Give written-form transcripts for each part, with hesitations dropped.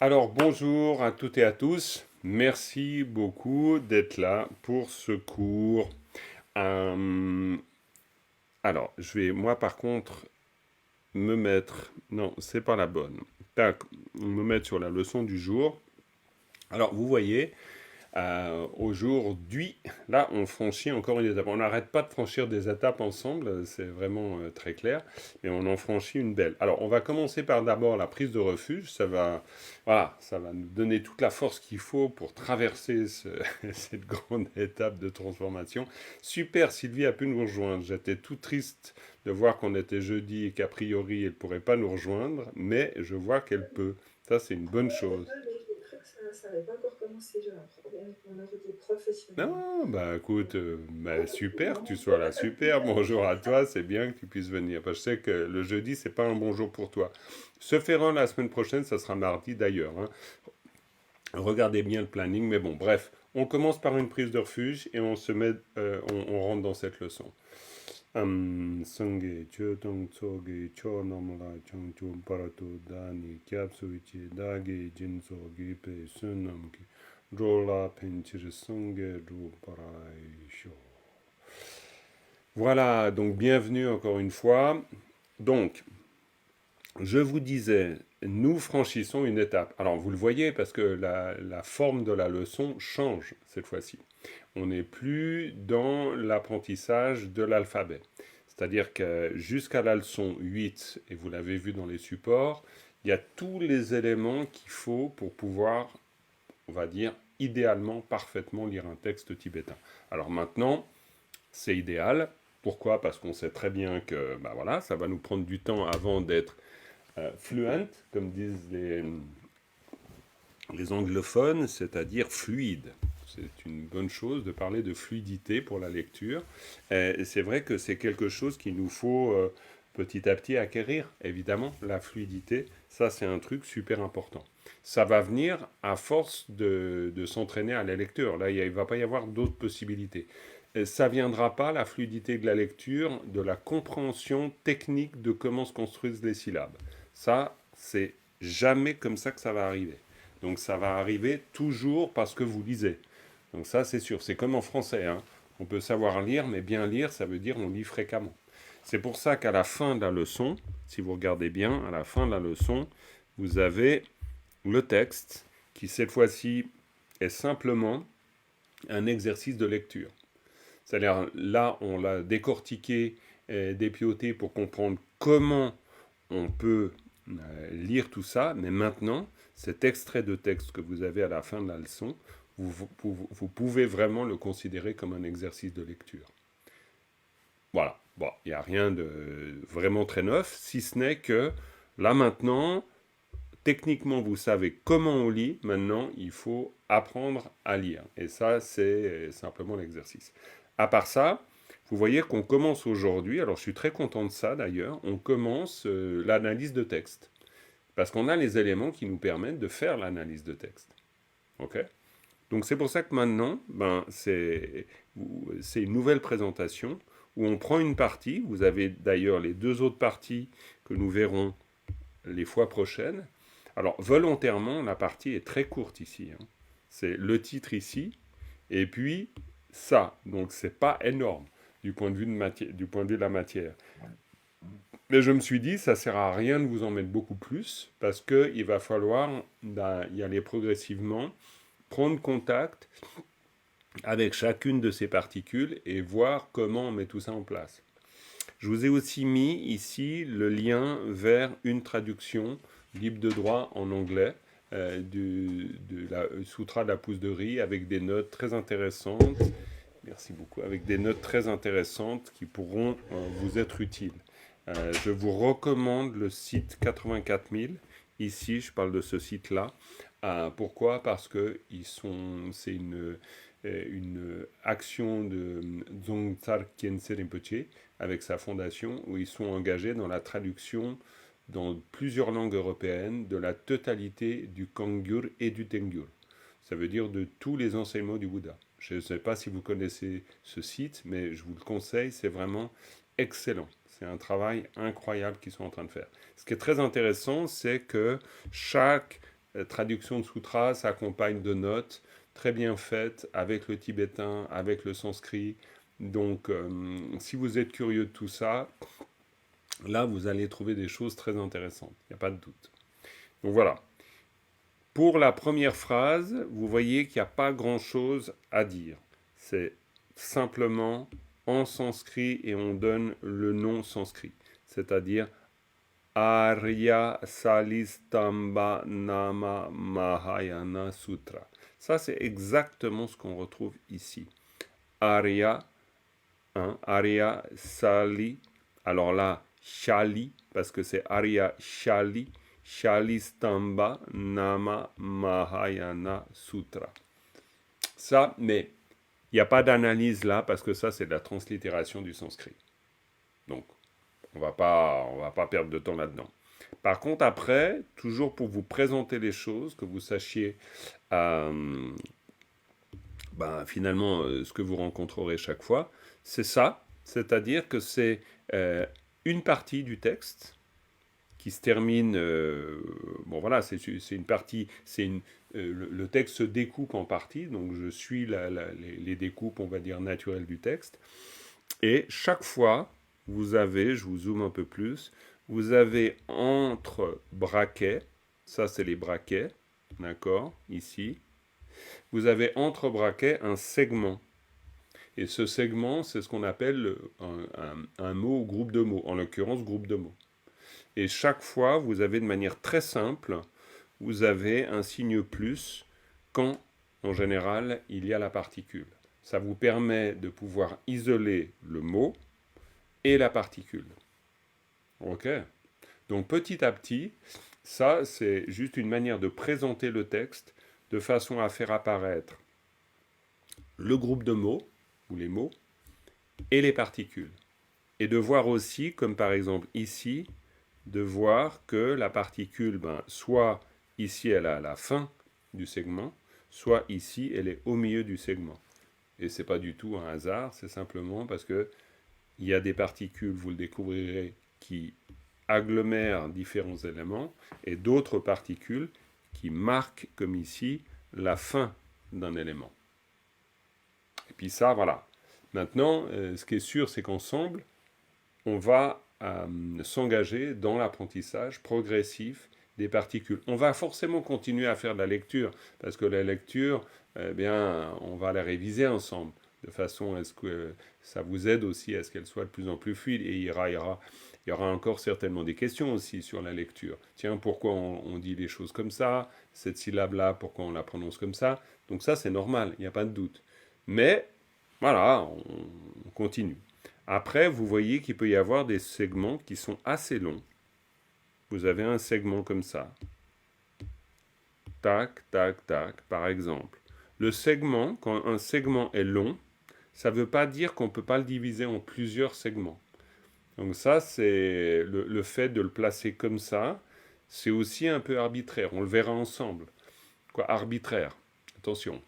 Alors bonjour à toutes et à tous. Merci beaucoup d'être là pour ce cours. Euh, alors, je vais moi par contre me mettre. Non, c'est pas la bonne. Tac, me mettre sur la leçon du jour. Alors, vous voyez, aujourd'hui, là, on franchit encore une étape. On n'arrête pas de franchir des étapes ensemble, c'est vraiment très clair, mais on en franchit une belle. Alors, on va commencer par d'abord la prise de refuge. Voilà, ça va nous donner toute la force qu'il faut pour traverser cette grande étape de transformation. Super, Sylvie a pu nous rejoindre. J'étais tout triste de voir qu'on était jeudi et qu'a priori, elle ne pourrait pas nous rejoindre, mais je vois qu'elle peut. Ça, c'est une bonne chose. Mais j'ai cru que ça n'avait pas encore commencé. J'ai un problème avec mon ordi professionnel. Non, bah écoute, bah, super que tu sois là, super, bonjour à toi, c'est bien que tu puisses venir. Parce que je sais que le jeudi, c'est pas un bon jour pour toi. Ce Ferrand, la semaine prochaine, ça sera mardi d'ailleurs, hein. Regardez bien le planning, mais bon, bref, on commence par une prise de refuge et on rentre dans cette leçon. Sangye chötong tsoge cho namla changchum parato dani kyapsuichi dage jinso gipe sunamki rola penchir sangye ru parai sho. Voilà, donc bienvenue encore une fois. Donc, je vous disais, nous franchissons une étape. Alors, vous le voyez parce que la forme de la leçon change cette fois-ci. On n'est plus dans l'apprentissage de l'alphabet. C'est-à-dire que jusqu'à la leçon 8, et vous l'avez vu dans les supports, il y a tous les éléments qu'il faut pour pouvoir, on va dire, idéalement, parfaitement lire un texte tibétain. Alors maintenant, c'est idéal. Pourquoi? Parce qu'on sait très bien que bah voilà, ça va nous prendre du temps avant d'être fluent, comme disent les anglophones, c'est-à-dire fluide. C'est une bonne chose de parler de fluidité pour la lecture. Et c'est vrai que c'est quelque chose qu'il nous faut petit à petit acquérir, évidemment, la fluidité. Ça, c'est un truc super important. Ça va venir à force de s'entraîner à la lecture. Là, il ne va pas y avoir d'autres possibilités. Et ça ne viendra pas, la fluidité de la lecture, de la compréhension technique de comment se construisent les syllabes. Ça, c'est jamais comme ça que ça va arriver. Donc ça va arriver toujours parce que vous lisez. Donc ça, c'est sûr. C'est comme en français, hein. On peut savoir lire, mais bien lire, ça veut dire on lit fréquemment. C'est pour ça qu'à la fin de la leçon, si vous regardez bien, à la fin de la leçon, vous avez le texte qui, cette fois-ci, est simplement un exercice de lecture. C'est-à-dire, là, on l'a décortiqué, dépioté pour comprendre comment on peut lire tout ça, mais maintenant, cet extrait de texte que vous avez à la fin de la leçon, vous pouvez vraiment le considérer comme un exercice de lecture. Voilà. Bon, il n'y a rien de vraiment très neuf, si ce n'est que là maintenant, techniquement, vous savez comment on lit. Maintenant, il faut apprendre à lire. Et ça, c'est simplement l'exercice. À part ça, vous voyez qu'on commence aujourd'hui, alors je suis très content de ça d'ailleurs, on commence l'analyse de texte. Parce qu'on a les éléments qui nous permettent de faire l'analyse de texte. Ok? Donc c'est pour ça que maintenant, c'est une nouvelle présentation où on prend une partie. Vous avez d'ailleurs les deux autres parties que nous verrons les fois prochaines. Alors volontairement, la partie est très courte ici, hein. C'est le titre ici, et puis ça. Donc c'est pas énorme du point de vue du point de vue de la matière. Mais je me suis dit, ça sert à rien de vous en mettre beaucoup plus, parce qu'il va falloir y aller progressivement, prendre contact avec chacune de ces particules et voir comment on met tout ça en place. Je vous ai aussi mis ici le lien vers une traduction libre de droit en anglais de la Sutra de la pousse de riz avec des notes très intéressantes. Merci beaucoup. Avec des notes très intéressantes qui pourront vous être utiles. Je vous recommande le site 84 000. Ici, je parle de ce site-là. Pourquoi? Parce que c'est une action de Dzongtsar Khyentse Rinpoche avec sa fondation où ils sont engagés dans la traduction dans plusieurs langues européennes de la totalité du Kangyur et du Tengyur. Ça veut dire de tous les enseignements du Bouddha. Je ne sais pas si vous connaissez ce site, mais je vous le conseille, c'est vraiment excellent. C'est un travail incroyable qu'ils sont en train de faire. Ce qui est très intéressant, c'est que chaque traduction de sutra s'accompagne de notes très bien faites avec le tibétain, avec le sanskrit. Donc, si vous êtes curieux de tout ça, là, vous allez trouver des choses très intéressantes. Il n'y a pas de doute. Donc voilà. Pour la première phrase, vous voyez qu'il n'y a pas grand-chose à dire. C'est simplement en sanskrit et on donne le nom sanskrit. C'est-à-dire Arya Salistamba Nama Mahayana Sutra. Ça, c'est exactement ce qu'on retrouve ici. Arya, Arya Sali. Alors là, Shali, parce que c'est Arya Shali. Shalistamba Nama Mahayana Sutra. Ça, mais il n'y a pas d'analyse là, parce que ça, c'est de la translittération du sanskrit. Donc, on va pas perdre de temps là-dedans. Par contre, après, toujours pour vous présenter les choses, que vous sachiez finalement ce que vous rencontrerez chaque fois, c'est ça, c'est-à-dire que c'est une partie du texte qui se termine, c'est une partie, le texte se découpe en parties, donc je suis les découpes, on va dire, naturelles du texte, et chaque fois, vous avez, je vous zoome un peu plus, vous avez entre braquets, ça c'est les braquets, d'accord, ici, vous avez entre braquets un segment. Et ce segment, c'est ce qu'on appelle un mot ou groupe de mots, en l'occurrence groupe de mots. Et chaque fois, vous avez de manière très simple, vous avez un signe plus quand, en général, il y a la particule. Ça vous permet de pouvoir isoler le mot et la particule. Ok ? Donc petit à petit, ça c'est juste une manière de présenter le texte de façon à faire apparaître le groupe de mots, ou les mots, et les particules. Et de voir aussi, comme par exemple ici, de voir que la particule, soit ici elle est à la fin du segment, soit ici elle est au milieu du segment. Et ce n'est pas du tout un hasard, c'est simplement parce que il y a des particules, vous le découvrirez, qui agglomèrent différents éléments, et d'autres particules qui marquent, comme ici, la fin d'un élément. Et puis ça, voilà. Maintenant, ce qui est sûr, c'est qu'ensemble, on va s'engager dans l'apprentissage progressif des particules. On va forcément continuer à faire de la lecture, parce que la lecture, on va la réviser ensemble, de façon à ce que ça vous aide aussi à ce qu'elle soit de plus en plus fluide. Et il y aura encore certainement des questions aussi sur la lecture. Tiens, pourquoi on dit les choses comme ça? Cette syllabe-là, pourquoi on la prononce comme ça? Donc ça, c'est normal, il n'y a pas de doute. Mais, voilà, on continue. Après, vous voyez qu'il peut y avoir des segments qui sont assez longs. Vous avez un segment comme ça. Tac, tac, tac, par exemple. Le segment, quand un segment est long, ça ne veut pas dire qu'on ne peut pas le diviser en plusieurs segments. Donc ça, c'est le fait de le placer comme ça, c'est aussi un peu arbitraire. On le verra ensemble. Quoi, arbitraire. Attention.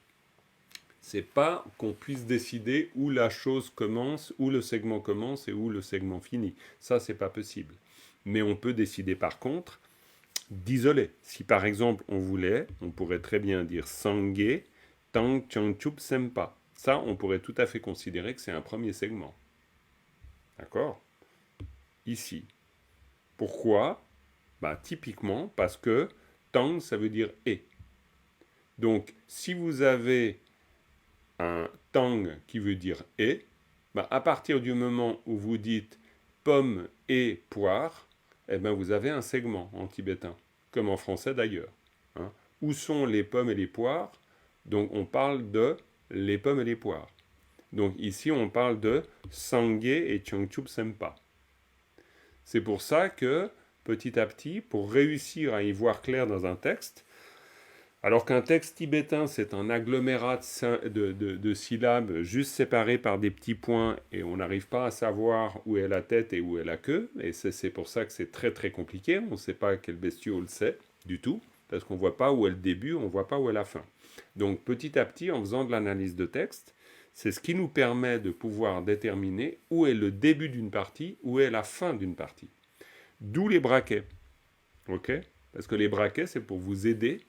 C'est pas qu'on puisse décider où la chose commence, où le segment commence et où le segment finit. Ça, c'est pas possible. Mais on peut décider par contre d'isoler. Si par exemple on voulait, on pourrait très bien dire Sangye Tang Changchup Sempa. Ça, on pourrait tout à fait considérer que c'est un premier segment. D'accord ? Ici. Pourquoi ? Typiquement parce que Tang, ça veut dire et. Donc, si vous avez un tang qui veut dire et, à partir du moment où vous dites pomme et poire, vous avez un segment en tibétain, comme en français d'ailleurs. Hein. Où sont les pommes et les poires? Donc on parle de les pommes et les poires. Donc ici on parle de Sangye et Changchup Sempa. C'est pour ça que petit à petit, pour réussir à y voir clair dans un texte, alors qu'un texte tibétain, c'est un agglomérat de syllabes juste séparés par des petits points et on n'arrive pas à savoir où est la tête et où est la queue. Et c'est pour ça que c'est très très compliqué. On ne sait pas quel bestiau le sait du tout, parce qu'on ne voit pas où est le début, on ne voit pas où est la fin. Donc petit à petit, en faisant de l'analyse de texte, c'est ce qui nous permet de pouvoir déterminer où est le début d'une partie, où est la fin d'une partie. D'où les braquets. Ok ? Parce que les braquets, c'est pour vous aider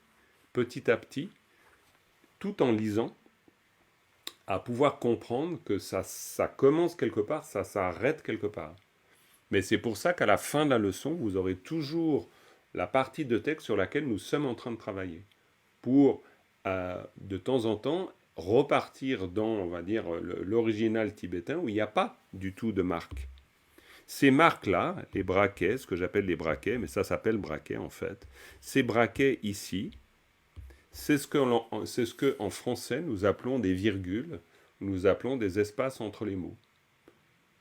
petit à petit, tout en lisant, à pouvoir comprendre que ça commence quelque part, ça s'arrête quelque part. Mais c'est pour ça qu'à la fin de la leçon, vous aurez toujours la partie de texte sur laquelle nous sommes en train de travailler, pour de temps en temps repartir dans, on va dire, l'original tibétain où il n'y a pas du tout de marque. Ces marques-là, les braquets, ce que j'appelle les braquets, mais ça s'appelle braquets en fait, ces braquets ici, c'est ce que en français nous appelons des virgules, nous appelons des espaces entre les mots.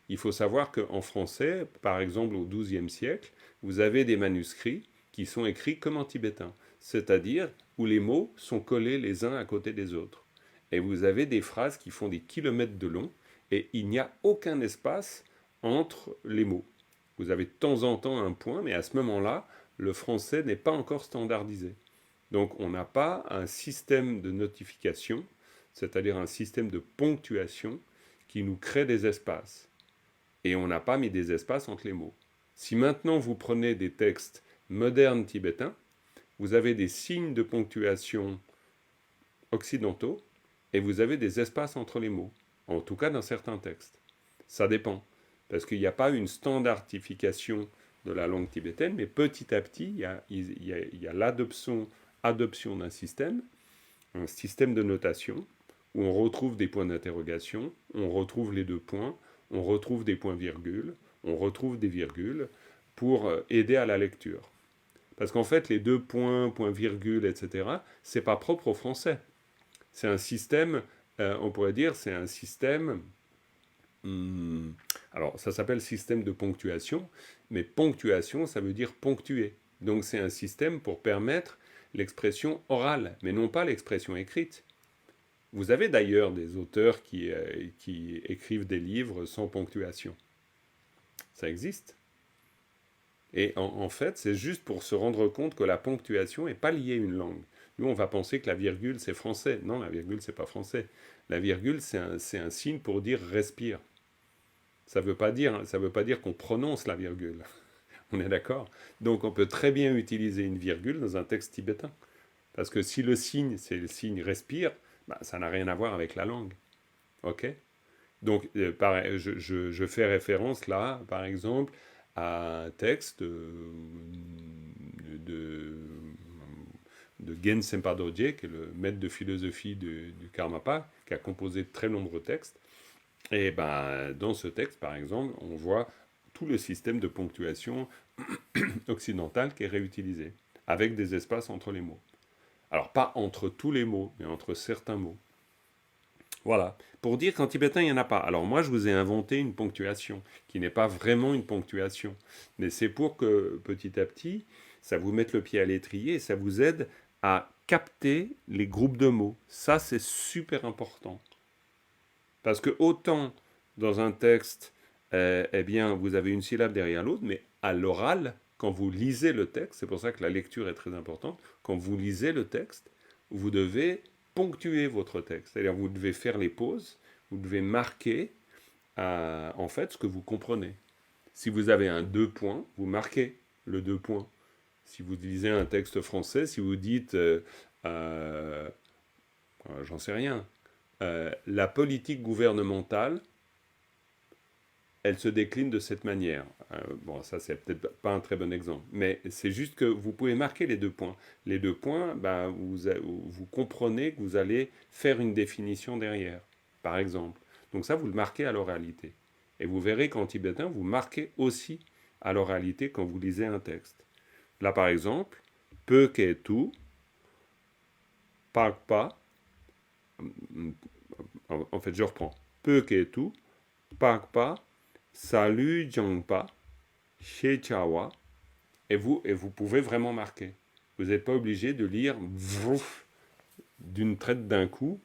Il faut savoir qu'en français, par exemple au XIIe siècle, vous avez des manuscrits qui sont écrits comme en tibétain, c'est-à-dire où les mots sont collés les uns à côté des autres. Et vous avez des phrases qui font des kilomètres de long et il n'y a aucun espace entre les mots. Vous avez de temps en temps un point, mais à ce moment-là, le français n'est pas encore standardisé. Donc on n'a pas un système de notification, c'est-à-dire un système de ponctuation qui nous crée des espaces. Et on n'a pas mis des espaces entre les mots. Si maintenant vous prenez des textes modernes tibétains, vous avez des signes de ponctuation occidentaux et vous avez des espaces entre les mots, en tout cas dans certains textes. Ça dépend, parce qu'il n'y a pas une standardification de la langue tibétaine, mais petit à petit, il y a l'adoption d'un système, un système de notation, où on retrouve des points d'interrogation, on retrouve les deux points, on retrouve des points-virgules, on retrouve des virgules, pour aider à la lecture. Parce qu'en fait, les deux points, points-virgules, etc., c'est pas propre au français. C'est un système, on pourrait dire, c'est un système... alors, ça s'appelle système de ponctuation, mais ponctuation, ça veut dire ponctuer. Donc, c'est un système pour permettre l'expression orale, mais non pas l'expression écrite. Vous avez d'ailleurs des auteurs qui écrivent des livres sans ponctuation. Ça existe. Et en fait, c'est juste pour se rendre compte que la ponctuation n'est pas liée à une langue. Nous, on va penser que la virgule, c'est français. Non, la virgule, c'est pas français. La virgule, c'est un signe pour dire respire. Ça veut pas dire qu'on prononce la virgule. On est d'accord? Donc, on peut très bien utiliser une virgule dans un texte tibétain. Parce que si le signe, c'est le signe respire, bah, ça n'a rien à voir avec la langue. OK? Donc, je fais référence là, par exemple, à un texte de Gen Sempa Dorje, qui est le maître de philosophie du Karmapa, qui a composé de très nombreux textes. Et ben, dans ce texte, par exemple, on voit tout le système de ponctuation occidental qui est réutilisé, avec des espaces entre les mots. Alors, pas entre tous les mots, mais entre certains mots. Voilà. Pour dire qu'en tibétain, il n'y en a pas. Alors moi, je vous ai inventé une ponctuation, qui n'est pas vraiment une ponctuation. Mais c'est pour que, petit à petit, ça vous mette le pied à l'étrier et ça vous aide à capter les groupes de mots. Ça, c'est super important. Parce que autant dans un texte, eh bien, vous avez une syllabe derrière l'autre, mais à l'oral, quand vous lisez le texte, c'est pour ça que la lecture est très importante, quand vous lisez le texte, vous devez ponctuer votre texte. C'est-à-dire vous devez faire les pauses, vous devez marquer en fait ce que vous comprenez. Si vous avez un deux points, vous marquez le deux points. Si vous lisez un texte français, si vous dites, j'en sais rien, la politique gouvernementale, elle se décline de cette manière. Bon, ça, c'est peut-être pas un très bon exemple, mais c'est juste que vous pouvez marquer les deux points. Les deux points, ben, vous comprenez que vous allez faire une définition derrière, par exemple. Donc ça, vous le marquez à l'oralité. Et vous verrez qu'en tibétain, vous marquez aussi à l'oralité quand vous lisez un texte. Là, par exemple, peu que tu, pas, en fait, je reprends. Peu que tu, pas, salut Jangpa, chez Chawa, et vous pouvez vraiment marquer. Vous n'êtes pas obligé de lire d'une traite d'un coup.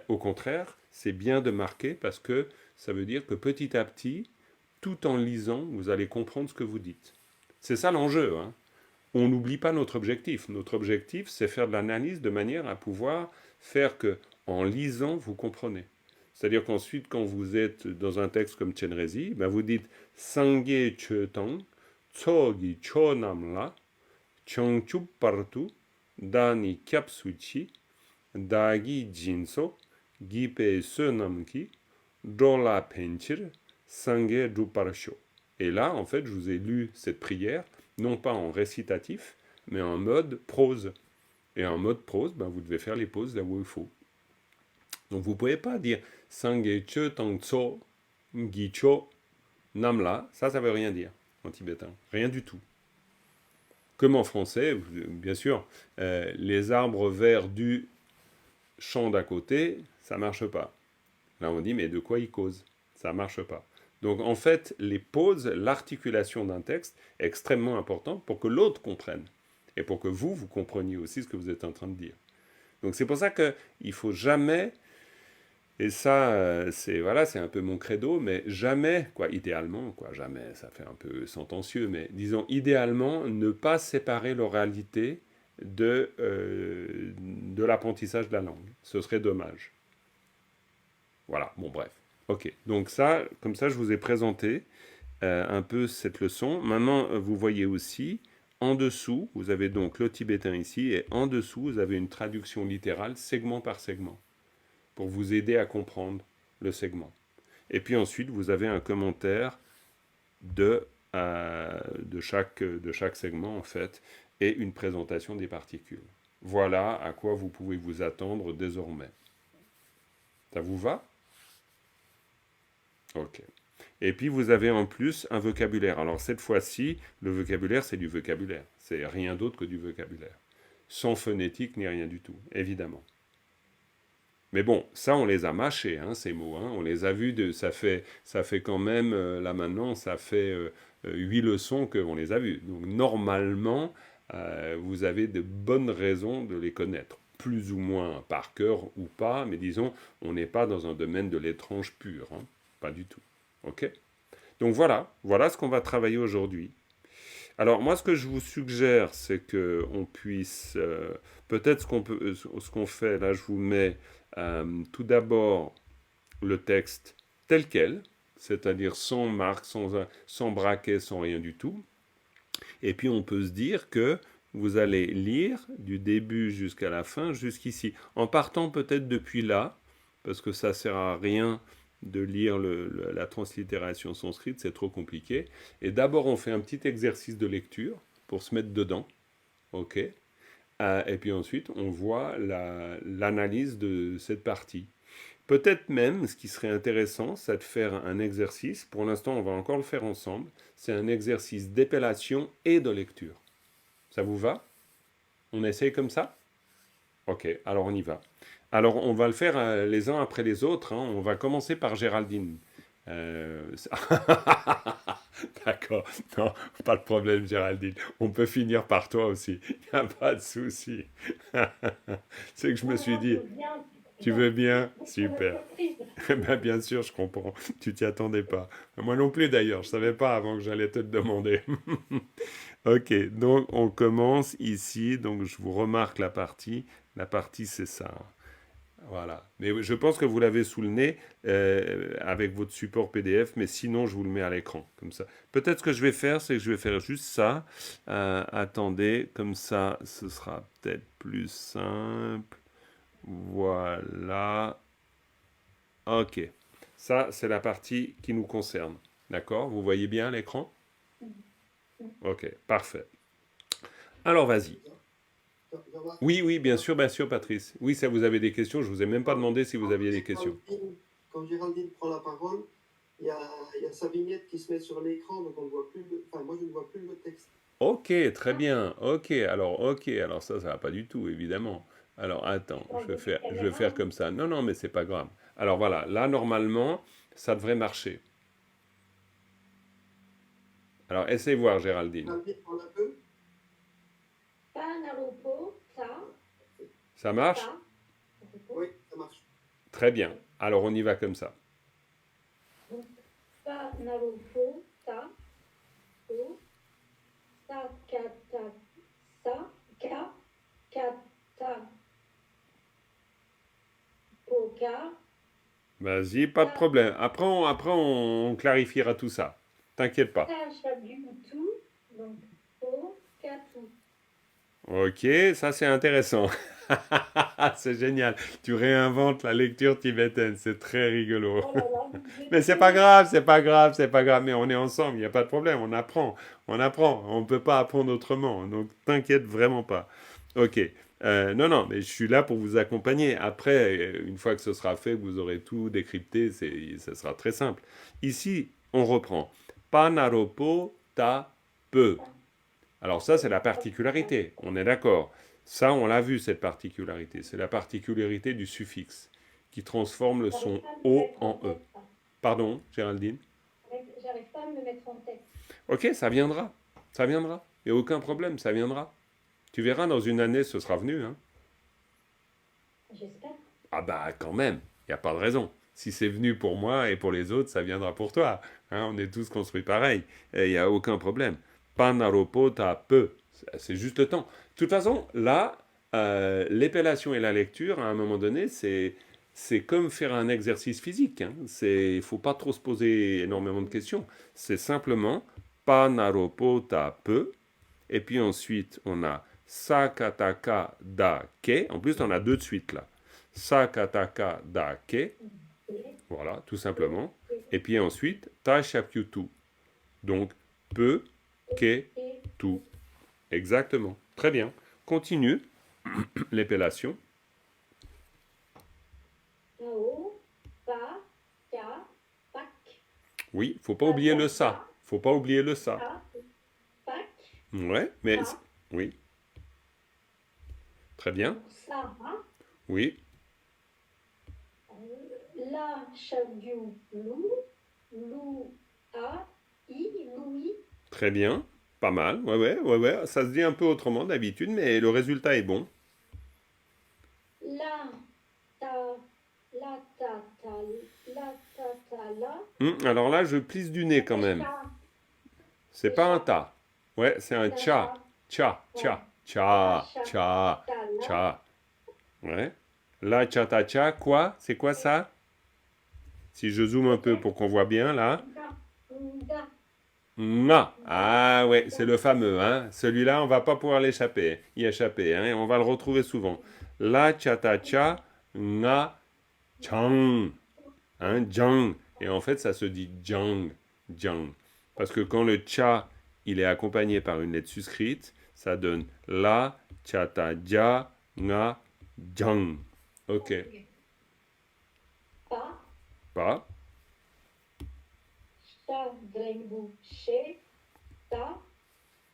Au contraire, c'est bien de marquer parce que ça veut dire que petit à petit, tout en lisant, vous allez comprendre ce que vous dites. C'est ça l'enjeu. Hein. On n'oublie pas notre objectif. Notre objectif, c'est faire de l'analyse de manière à pouvoir faire que, en lisant, vous comprenez. C'est-à-dire qu'ensuite, quand vous êtes dans un texte comme Chenrezig, ben vous dites Sangye Che Tang, Tsogi Cho Nam La, Changchup Partu, dani kyapsuchi, dagi jinso, gipe senamki, dola penchir, sange druparsho. Et là, en fait, je vous ai lu cette prière, non pas en récitatif, mais en mode prose. Et en mode prose, ben, vous devez faire les pauses là où il faut. Donc vous ne pouvez pas dire sange che tangso, gicho, namla. Ça ne veut rien dire en tibétain. Rien du tout. Comme en français, bien sûr, les arbres verts du champ d'à côté, ça ne marche pas. Là, on dit, mais de quoi il cause? Ça ne marche pas. Donc, en fait, les pauses, l'articulation d'un texte est extrêmement importante pour que l'autre comprenne. Et pour que vous compreniez aussi ce que vous êtes en train de dire. Donc, c'est pour ça qu'il ne faut jamais, et ça, c'est un peu mon credo, mais jamais, idéalement, jamais, ça fait un peu sentencieux, mais disons, idéalement, ne pas séparer l'oralité de l'apprentissage de la langue. Ce serait dommage. Voilà, bon bref. Ok, donc ça, comme ça, je vous ai présenté un peu cette leçon. Maintenant, vous voyez aussi, en dessous, vous avez donc le tibétain ici, et en dessous, vous avez une traduction littérale, segment par segment, pour vous aider à comprendre le segment. Et puis ensuite, vous avez un commentaire de chaque segment, en fait, et une présentation des particules. Voilà à quoi vous pouvez vous attendre désormais. Ça vous va? Ok. Et puis vous avez en plus un vocabulaire. Alors cette fois-ci, le vocabulaire, c'est du vocabulaire. C'est rien d'autre que du vocabulaire. Sans phonétique ni rien du tout, évidemment. Mais bon, ça on les a mâchés, hein, ces mots. Hein. On les a vus, ça fait quand même, là maintenant, ça fait 8 leçons qu'on les a vus. Donc normalement, vous avez de bonnes raisons de les connaître. Plus ou moins par cœur ou pas, mais disons, on n'est pas dans un domaine de l'étrange pur. Hein. Pas du tout. Ok? Donc voilà ce qu'on va travailler aujourd'hui. Alors moi, ce que je vous suggère, c'est que on puisse, peut-être ce qu'on fait, là, je vous mets tout d'abord le texte tel quel, c'est-à-dire sans marque, sans braquet, sans rien du tout. Et puis on peut se dire que vous allez lire du début jusqu'à la fin, jusqu'ici, en partant peut-être depuis là, parce que ça sert à rien de lire la translittération sanscrite, c'est trop compliqué. Et d'abord, on fait un petit exercice de lecture pour se mettre dedans, ok. Et puis ensuite, on voit l'analyse de cette partie. Peut-être même, ce qui serait intéressant, c'est de faire un exercice. Pour l'instant, on va encore le faire ensemble. C'est un exercice d'épellation et de lecture. Ça vous va? On essaye comme ça? Ok, alors on y va. Alors on va le faire les uns après les autres. Hein. On va commencer par Géraldine. D'accord, non, pas de problème Géraldine. On peut finir par toi aussi. Il n'y a pas de souci. C'est que je me suis dit, tu veux bien? Super. Ben, bien sûr, je comprends. Tu t'y attendais pas. Moi non plus d'ailleurs, je savais pas avant que j'allais te le demander. Ok, donc on commence ici. Donc je vous remarque la partie. La partie, c'est ça. Voilà. Mais je pense que vous l'avez sous le nez avec votre support PDF, mais sinon je vous le mets à l'écran, comme ça. Peut-être ce que je vais faire, c'est que je vais faire juste ça. Attendez, comme ça, ce sera peut-être plus simple. Voilà. Ok. Ça, c'est la partie qui nous concerne. D'accord? Vous voyez bien l'écran? Ok, parfait. Alors, vas-y. Oui, bien sûr, Patrice. Oui, ça, vous avez des questions. Je vous ai même pas demandé si vous aviez des questions. Quand Géraldine prend la parole, il y a sa vignette qui se met sur l'écran, donc on ne voit plus moi, je ne vois plus le texte. Ok, très bien. Ok, alors ça va pas du tout, évidemment. Alors, attends, je vais faire comme ça. Non, mais c'est pas grave. Alors voilà, là, normalement, ça devrait marcher. Alors, essayez voir, Géraldine. Géraldine, on la peut? Ça marche? Oui, ça marche. Très bien. Alors, on y va comme ça. Vas-y, pas de problème. Après, on clarifiera tout ça. T'inquiète pas. Ok, ça c'est intéressant. C'est génial. Tu réinventes la lecture tibétaine, c'est très rigolo. Oh là là, j'ai Mais c'est pas tout. grave, c'est pas grave, c'est pas grave. Mais on est ensemble, il n'y a pas de problème. On apprend, on apprend. On ne peut pas apprendre autrement. Donc t'inquiète vraiment pas. Ok. Non, non, mais je suis là pour vous accompagner. Après, une fois que ce sera fait, que vous aurez tout décrypté, ça sera très simple. Ici, on reprend. Panaropo ta peu. Alors ça, c'est la particularité. On est d'accord. Ça, on l'a vu, cette particularité. C'est la particularité du suffixe qui transforme le J'arrive son pas à me le O mettre en en E. tête, ça. Pardon, Géraldine? J'arrive pas à me le mettre en tête. Ok, ça viendra. Ça viendra. Il n'y a aucun problème, ça viendra. Tu verras, dans une année, ce sera venu. Hein. J'espère. Ah bah quand même, il n'y a pas de raison. Si c'est venu pour moi et pour les autres, ça viendra pour toi. Hein, on est tous construits pareil. Il n'y a aucun problème. Panaropo ta peu. C'est juste le temps. De toute façon, là, l'épellation et la lecture, à un moment donné, c'est comme faire un exercice physique. Hein. Il ne faut pas trop se poser énormément de questions. C'est simplement panaropo ta peu. Et puis ensuite, on a sakataka da ke. En plus, on a deux de suite là. Sakataka da ke. Et, Voilà, tout simplement. et, Et puis ensuite, ta shapyutu. Donc, peu, ke, et, tu. Exactement. Très bien. Continue l'épellation. Tao, Pa, Ka, Pak, Oui, faut pas Ta, oublier Ta, le Ta, ça. Faut pas oublier le ça. Ka, Pak, Ouais, mais Pa. oui, très bien. Donc ça, hein. Oui, La, Shaviu, Lou, Lou, A, I, Louis, très bien. Pas mal. Ouais, ouais, ouais, ouais. Ça se dit un peu autrement d'habitude, mais le résultat est bon. La, Ta, La, Ta, Ta, La, Ta, Ta, La, Alors là, je plisse du nez quand et même. Cha, C'est et pas un Cha, ta. Ouais, c'est un Ta, cha. Cha, Cha, ouais. cha, La, cha, Cha, cha, Ta, La, cha. Ouais. La cha ta cha, quoi? C'est quoi ça? Si je zoome un peu peut-être, pour qu'on voit bien là. Da, Da, Nga. Da, Ah ouais, Da, c'est le fameux, hein. Celui-là, on va pas pouvoir y échapper, hein. On va le retrouver souvent. La cha ta cha, nga, chang. Hein, jang. Et en fait, ça se dit jang, jang. Parce que quand le cha, il est accompagné par une lettre suscrite, ça donne la, cha, ta, ja, nga, jang. Ok. Pa, Pas. Cha, Drengu, Che, Ta,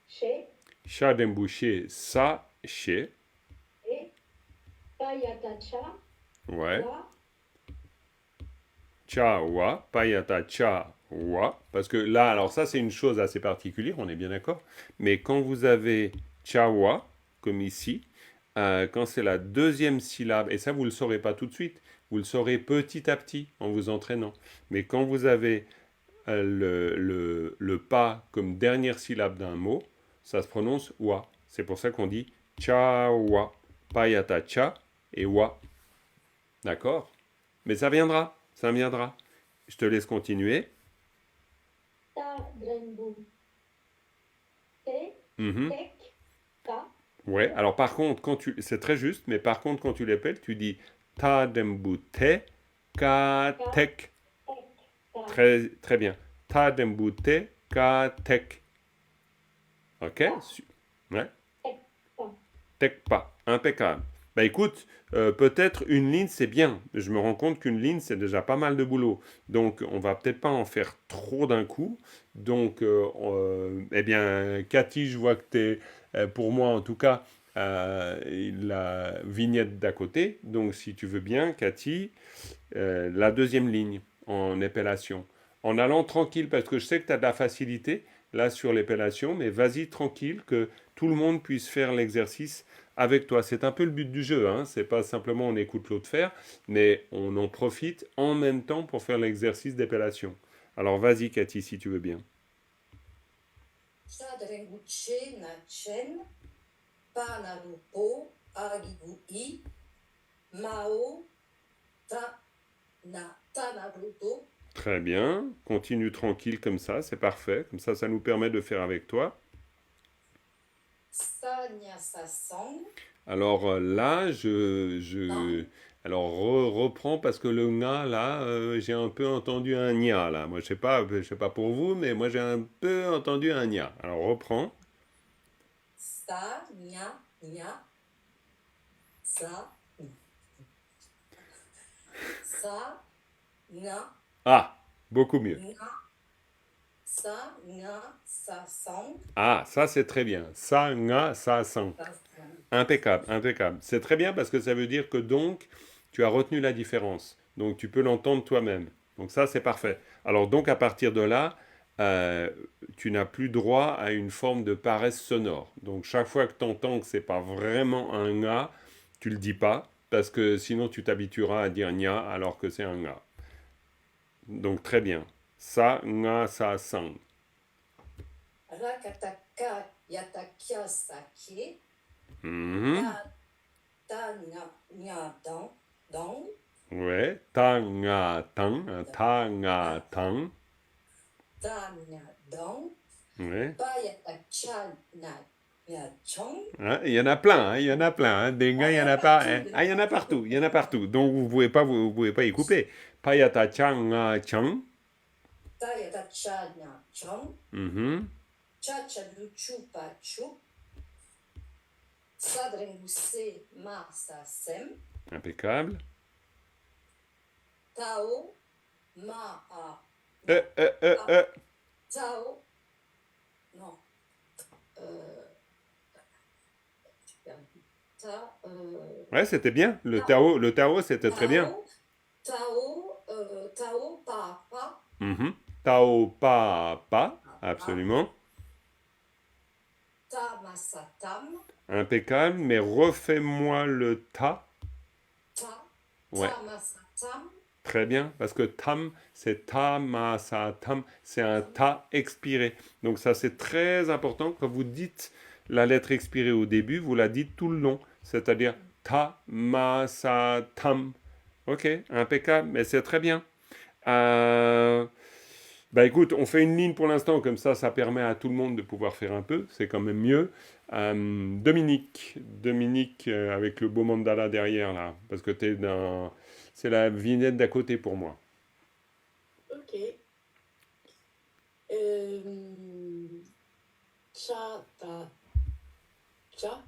Che, Cha d'embouché, sa, che. et Ta, Yata, Cha, Ouais. Wa, Cha, wa. Payata, cha, wa. Parce que là, alors ça, c'est une chose assez particulière, on est bien d'accord. Mais quand vous avez cha, wa, comme ici, quand c'est la deuxième syllabe, et ça, vous ne le saurez pas tout de suite, vous le saurez petit à petit en vous entraînant. Mais quand vous avez le pas comme dernière syllabe d'un mot, ça se prononce wa. C'est pour ça qu'on dit cha, wa. Payata, cha et wa. D'accord? Mais ça viendra, ça viendra. Je te laisse continuer. Ta, Drengu, Te, Mhm. Tek, Ta, Ouais, alors par contre, c'est très juste, mais par contre, quand tu l'appelles, tu dis ta dembute ka Ka, tek. Tek, Ta, Très, très bien. Ta dembute ka tek. Ok? Ta, Ouais. Tek, Ta. Tek pas. Impeccable. Bah écoute, peut-être une ligne c'est bien. Je me rends compte qu'une ligne c'est déjà pas mal de boulot. Donc on va peut-être pas en faire trop d'un coup. Donc, eh bien, Cathy, je vois que tu es, pour moi en tout cas, la vignette d'à côté. Donc si tu veux bien, Cathy, la deuxième ligne en épellation. En allant tranquille, parce que je sais que tu as de la facilité là sur l'épellation, mais vas-y tranquille, que tout le monde puisse faire l'exercice avec toi. C'est un peu le but du jeu, hein. C'est pas simplement on écoute l'autre faire, mais on en profite en même temps pour faire l'exercice d'épellation. Alors vas-y Cathy, si tu veux bien. Shadrenguche na chen, panarupo, agigui, mao, ta, na, tanaruto, Très bien, continue tranquille comme ça, c'est parfait. Comme ça nous permet de faire avec toi. sa nya, sa, sang. Alors là, Non. alors reprends parce que le nga là, j'ai un peu entendu un nya là. Moi, je sais pas pour vous, mais moi j'ai un peu entendu un nya. Alors reprends. Sa, nya, sa, sa, nya, Ah, beaucoup mieux. sa, nya, sa, sang. Ah, ça c'est très bien. Sa, nga, sa, sang. Sa, sang. Impeccable, impeccable. C'est très bien parce que ça veut dire que donc tu as retenu la différence. Donc tu peux l'entendre toi-même. Donc ça c'est parfait. Alors donc à partir de là, euh, tu n'as plus droit à une forme de paresse sonore. Donc chaque fois que tu entends que c'est pas vraiment un nga, tu le dis pas parce que sinon tu t'habitueras à dire nya alors que c'est un nga. Donc très bien. Sa, nga, sa, sang. Rakataka, yatakia, sake. Mhm. Ta, nya, dang. Ouais. Ta, nga, tang. Ta, nga, tang. Ta, nya, dang. Ouais. Pa, yatacha, nya, chong. Hein, il y en a plein, hein, il y en a plein. Hein. Des gars, il y en a pas. Hein. Ah, il y en a partout, il y en a partout. Donc vous pouvez pas y couper. Payata chang chang. Ta, yatacha, nya, chong. Mhm. Cha, cha, luchu, pa, chu. Sadrenguse, ma, sa, sem. Impeccable. Tao, ma, a. Euh, euh, euh, euh. Tao. Non. Ta, Ouais, c'était bien. Le Tao, c'était très bien. Tao, pa. Mhm. Tao pa, absolument. Ta, masa, tam. Impeccable, mais refais-moi le ta. Ta, Ouais, masa, tam. très bien, parce que tam, c'est ta, ma, sa, tam, c'est un ta expiré. Donc ça, c'est très important. Quand vous dites la lettre expirée au début, vous la dites tout le long. C'est-à-dire ta, ma, sa, tam. Ok, impeccable, mais c'est très bien. Bah écoute, on fait une ligne pour l'instant, comme ça permet à tout le monde de pouvoir faire un peu. C'est quand même mieux. Dominique, avec le beau mandala derrière là, parce que t'es dans... C'est la vignette d'à côté pour moi. Ok. Cha, ta, cha.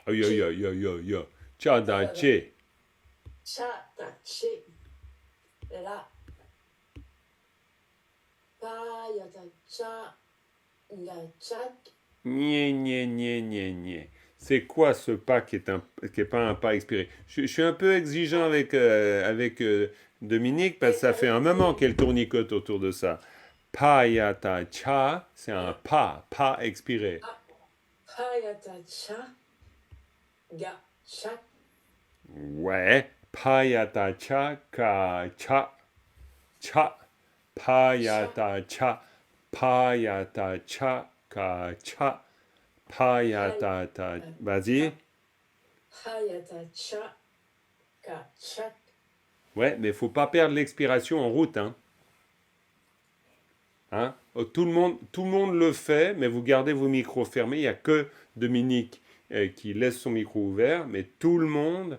Aïe, aïe, aïe, aïe, aïe, aïe. Tcha da che. Cha, ta, che. La. Pa, ya, ta, cha. Ya, chak. Nye, nye, nye, nye, nye. C'est quoi ce pas qui est pas un pas expiré? Je suis un peu exigeant avec Dominique parce que ça fait un moment qu'elle tournicote autour de ça. Pa yata cha, c'est un pas expiré. Pa, ya, ta, cha. Ga, chak. Ouais. Pa yata cha ka cha. Cha. Pa yata cha. Pa yata cha ka cha. Pa yata ta. Vas-y. Pa, ya, ta, cha. Ga, chak. Ouais, mais faut pas perdre l'expiration en route, hein. Hein? Oh, tout le monde le fait, mais vous gardez vos micros fermés. Il n'y a que Dominique qui laisse son micro ouvert, mais tout le monde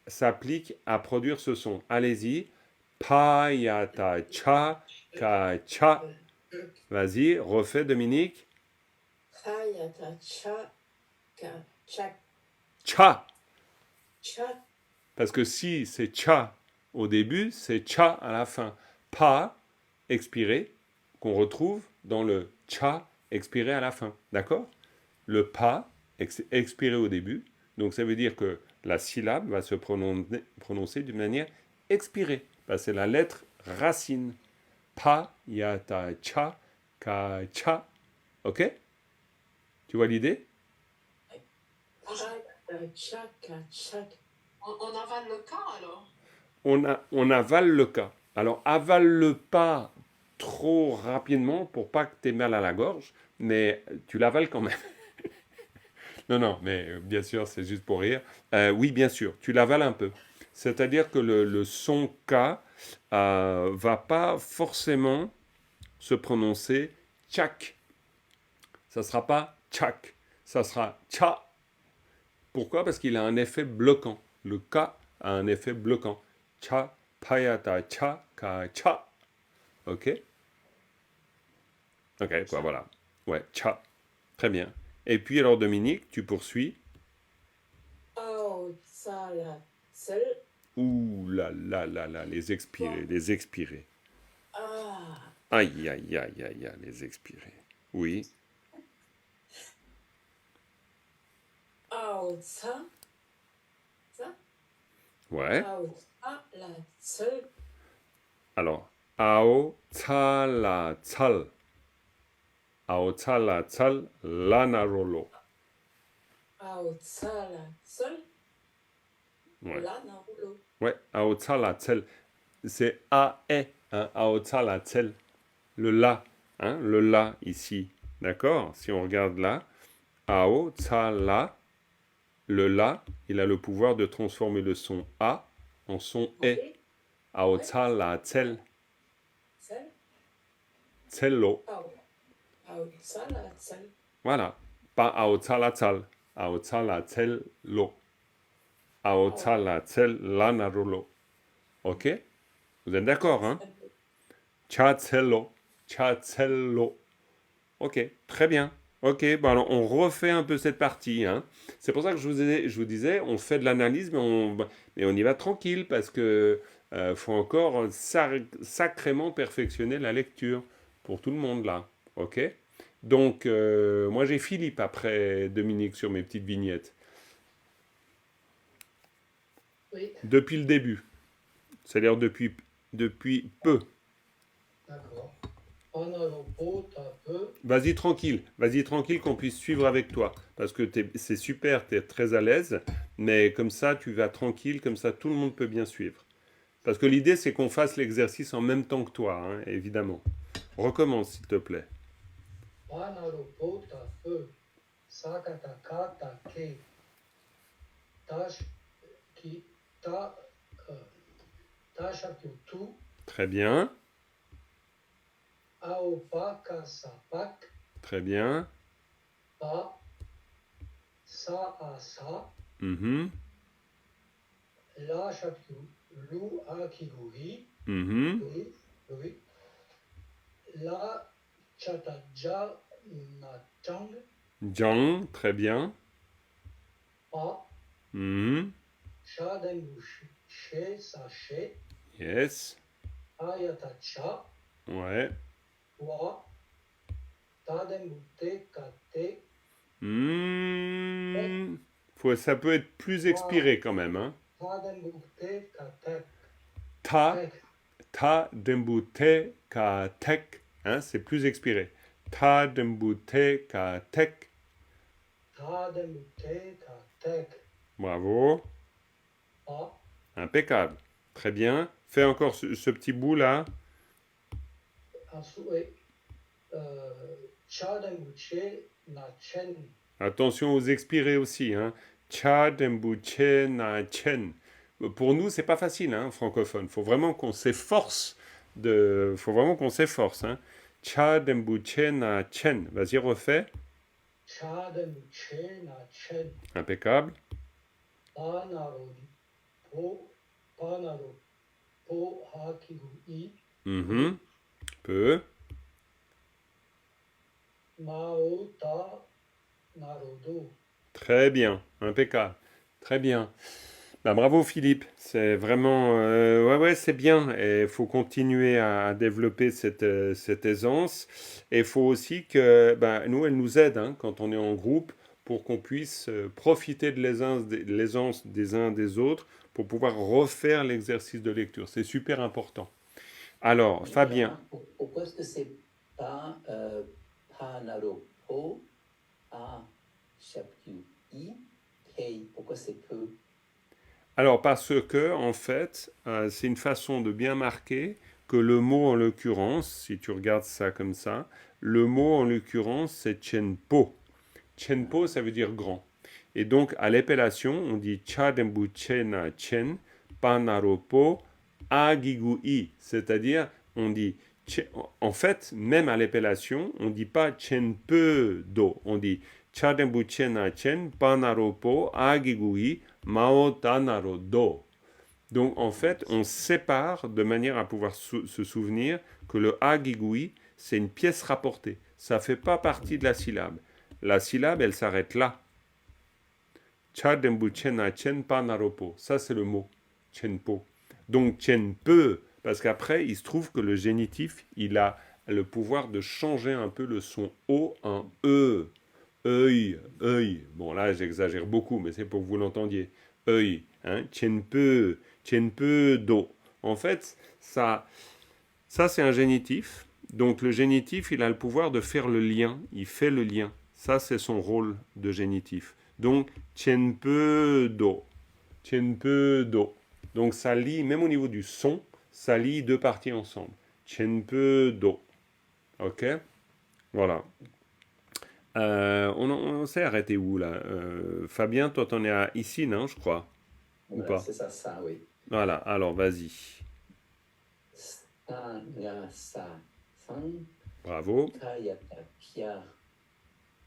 s'applique à produire ce son. Allez-y. Pa ya ta cha ka cha. Vas-y, refais Dominique. Pa, ya, ta, cha. Ga, chak. Cha. Chak. Parce que si c'est cha au début, c'est cha à la fin. Pa expiré qu'on retrouve dans le cha expiré à la fin. D'accord? Le pa expiré au début. Donc ça veut dire que la syllabe va se prononcer d'une manière expirée. C'est la lettre racine. Pa, yata, cha, ka, cha. Ok? Tu vois l'idée? Pa, ya, ta, cha. Ga, chak. On avale le cas alors. On avale le cas. Alors avale-le pas trop rapidement pour pas que tu aies mal à la gorge, mais tu l'avales quand même. Non, mais bien sûr, c'est juste pour rire. Oui, bien sûr, tu l'avales un peu. C'est-à-dire que le son K va pas forcément se prononcer tchak. Ça sera pas tchak. Ça sera tcha Pourquoi? Parce qu'il a un effet bloquant. Le ka a un effet bloquant. Cha, payata, cha, ka, cha. Ok? Ok, quoi, voilà. Ouais, cha. Très bien. Et puis alors, Dominique, tu poursuis. Ao, tsa, la, tsel. Ouh là là là là, les expirés, les expirés. Ah. Aïe, aïe, aïe, aïe, aïe, les expirés. Oui. Ao, tsa. Ça. Ouais. Ao, tsa, la, tsel. Alors, ao, tsa, la, tsal. Ao, tsa, la, tsal, lanarolo. Ao, tsa, la, tsel. Ouais. La, na, roulo. Ouais, ao, tsa, la, tsel. C'est a-e, hein, ao, tsa, la, tsel. Le la, hein, le la ici. D'accord? Si on regarde là, ao, tsa, la, le la, il a le pouvoir de transformer le son a en son e. Ok. Ao, Ouais. tsa, la, tsel. Tsel. Tsello. Ao. Ao, tsa, la, tsel. Voilà. Pas ao, tsa, la, tsal. Ao, tsa, la, tsel, lo. Ao, tsa, la, tsel, la, narolo. Ok? Vous êtes d'accord, hein? Chatsello. Chatsello. Ok, très bien. Ok, bon alors on refait un peu cette partie, hein. C'est pour ça que je vous disais, on fait de l'analyse, mais on y va tranquille parce que faut encore sacrément perfectionner la lecture pour tout le monde là. Ok? Donc, moi j'ai Philippe après Dominique sur mes petites vignettes. Oui, Depuis le début. C'est-à-dire depuis peu. d'accord. Panaropo, tape. Vas-y tranquille qu'on puisse suivre avec toi. Parce que c'est super, tu es très à l'aise, mais comme ça, tu vas tranquille, comme ça, tout le monde peut bien suivre. Parce que l'idée, c'est qu'on fasse l'exercice en même temps que toi, hein, évidemment. Recommence, s'il te plaît. Panaropo, tape. Sakataka, take. Tash, ki, ta, tashakutu. Très bien, Aopaka, sapak. très bien. Pa, sa, asa. Mhm, La, shaku, lu, akiguri. mhm. Oui, oui. La, chataja, nachang. Jiang, très bien. Pa, Mhm, shadengu, she, sachet. yes, Ayatacha. ouais. Wa, tadembute, kate. Ça peut être plus expiré quand même, hein. Tadembute, kate. Ta, Tek. ta dembute ka tek, hein, c'est plus expiré. Ta dembute ka tek. Tadembute, kate. Bravo, Pa, impeccable. Très bien. Fais encore ce petit bout là. asue. Chadembuche, nachen. Attention aux expirés aussi, hein. Cha dembuche na chen. Pour nous, c'est pas facile, hein, francophone. Faut vraiment qu'on s'efforce Faut vraiment qu'on s'efforce, hein. Cha dembuche na chen. Vas-y, refais. Chadembuche, nachen. Impeccable. Panaro, po, panaro, po, hakigu, Mhm. Peu. mao, ta, narodo. Très bien. Impeccable. Très bien. Bah, bravo Philippe, c'est vraiment ouais c'est bien et il faut continuer à développer cette aisance et il faut aussi que nous elle nous aide hein, quand on est en groupe pour qu'on puisse profiter de l'aisance des uns des autres pour pouvoir refaire l'exercice de lecture. C'est super important. Alors Oui, Fabien, alors, pourquoi est-ce que c'est pas Panaropo, A, Chaptu, I, Pei? Pourquoi c'est peu? alors parce que en fait c'est une façon de bien marquer que le mot en l'occurrence, si tu regardes ça comme ça, le mot en l'occurrence c'est Chenpo. Chenpo, ça veut dire grand. Et donc, à l'épellation, on dit Chadembu Chena Chen, Panaropo, Agigui. C'est-à-dire, on dit. En fait, même à l'épellation, on ne dit pas Chenpe Do. On dit Chadembu chena chen, panaropo, agigui, mao tanaro do. Donc en fait, on sépare de manière à pouvoir se souvenir que le agigui, c'est une pièce rapportée. Ça ne fait pas partie de la syllabe. La syllabe, elle s'arrête là. Chadembu chena chen, panaropo. Ça, c'est le mot. Chenpo. Donc chenpe, parce qu'après, il se trouve que le génitif, il a le pouvoir de changer un peu le son O en E. Œil, œil. Bon, là, j'exagère beaucoup, mais c'est pour que vous l'entendiez. Œil, hein. Chenpe do. En fait, ça c'est un génitif. Donc le génitif, il a le pouvoir de faire le lien. Il fait le lien. Ça, c'est son rôle de génitif. Donc, chenpe do. Chenpe do. Donc ça lie, même au niveau du son, ça lie deux parties ensemble. Chenpe do. Ok? Voilà. On s'est arrêté où là? Fabien, toi t'en es à ici, non, je crois? Ou pas? C'est ça, oui. Voilà, alors vas-y. Sa, ga, sa, san, Bravo. ka, yata, kia,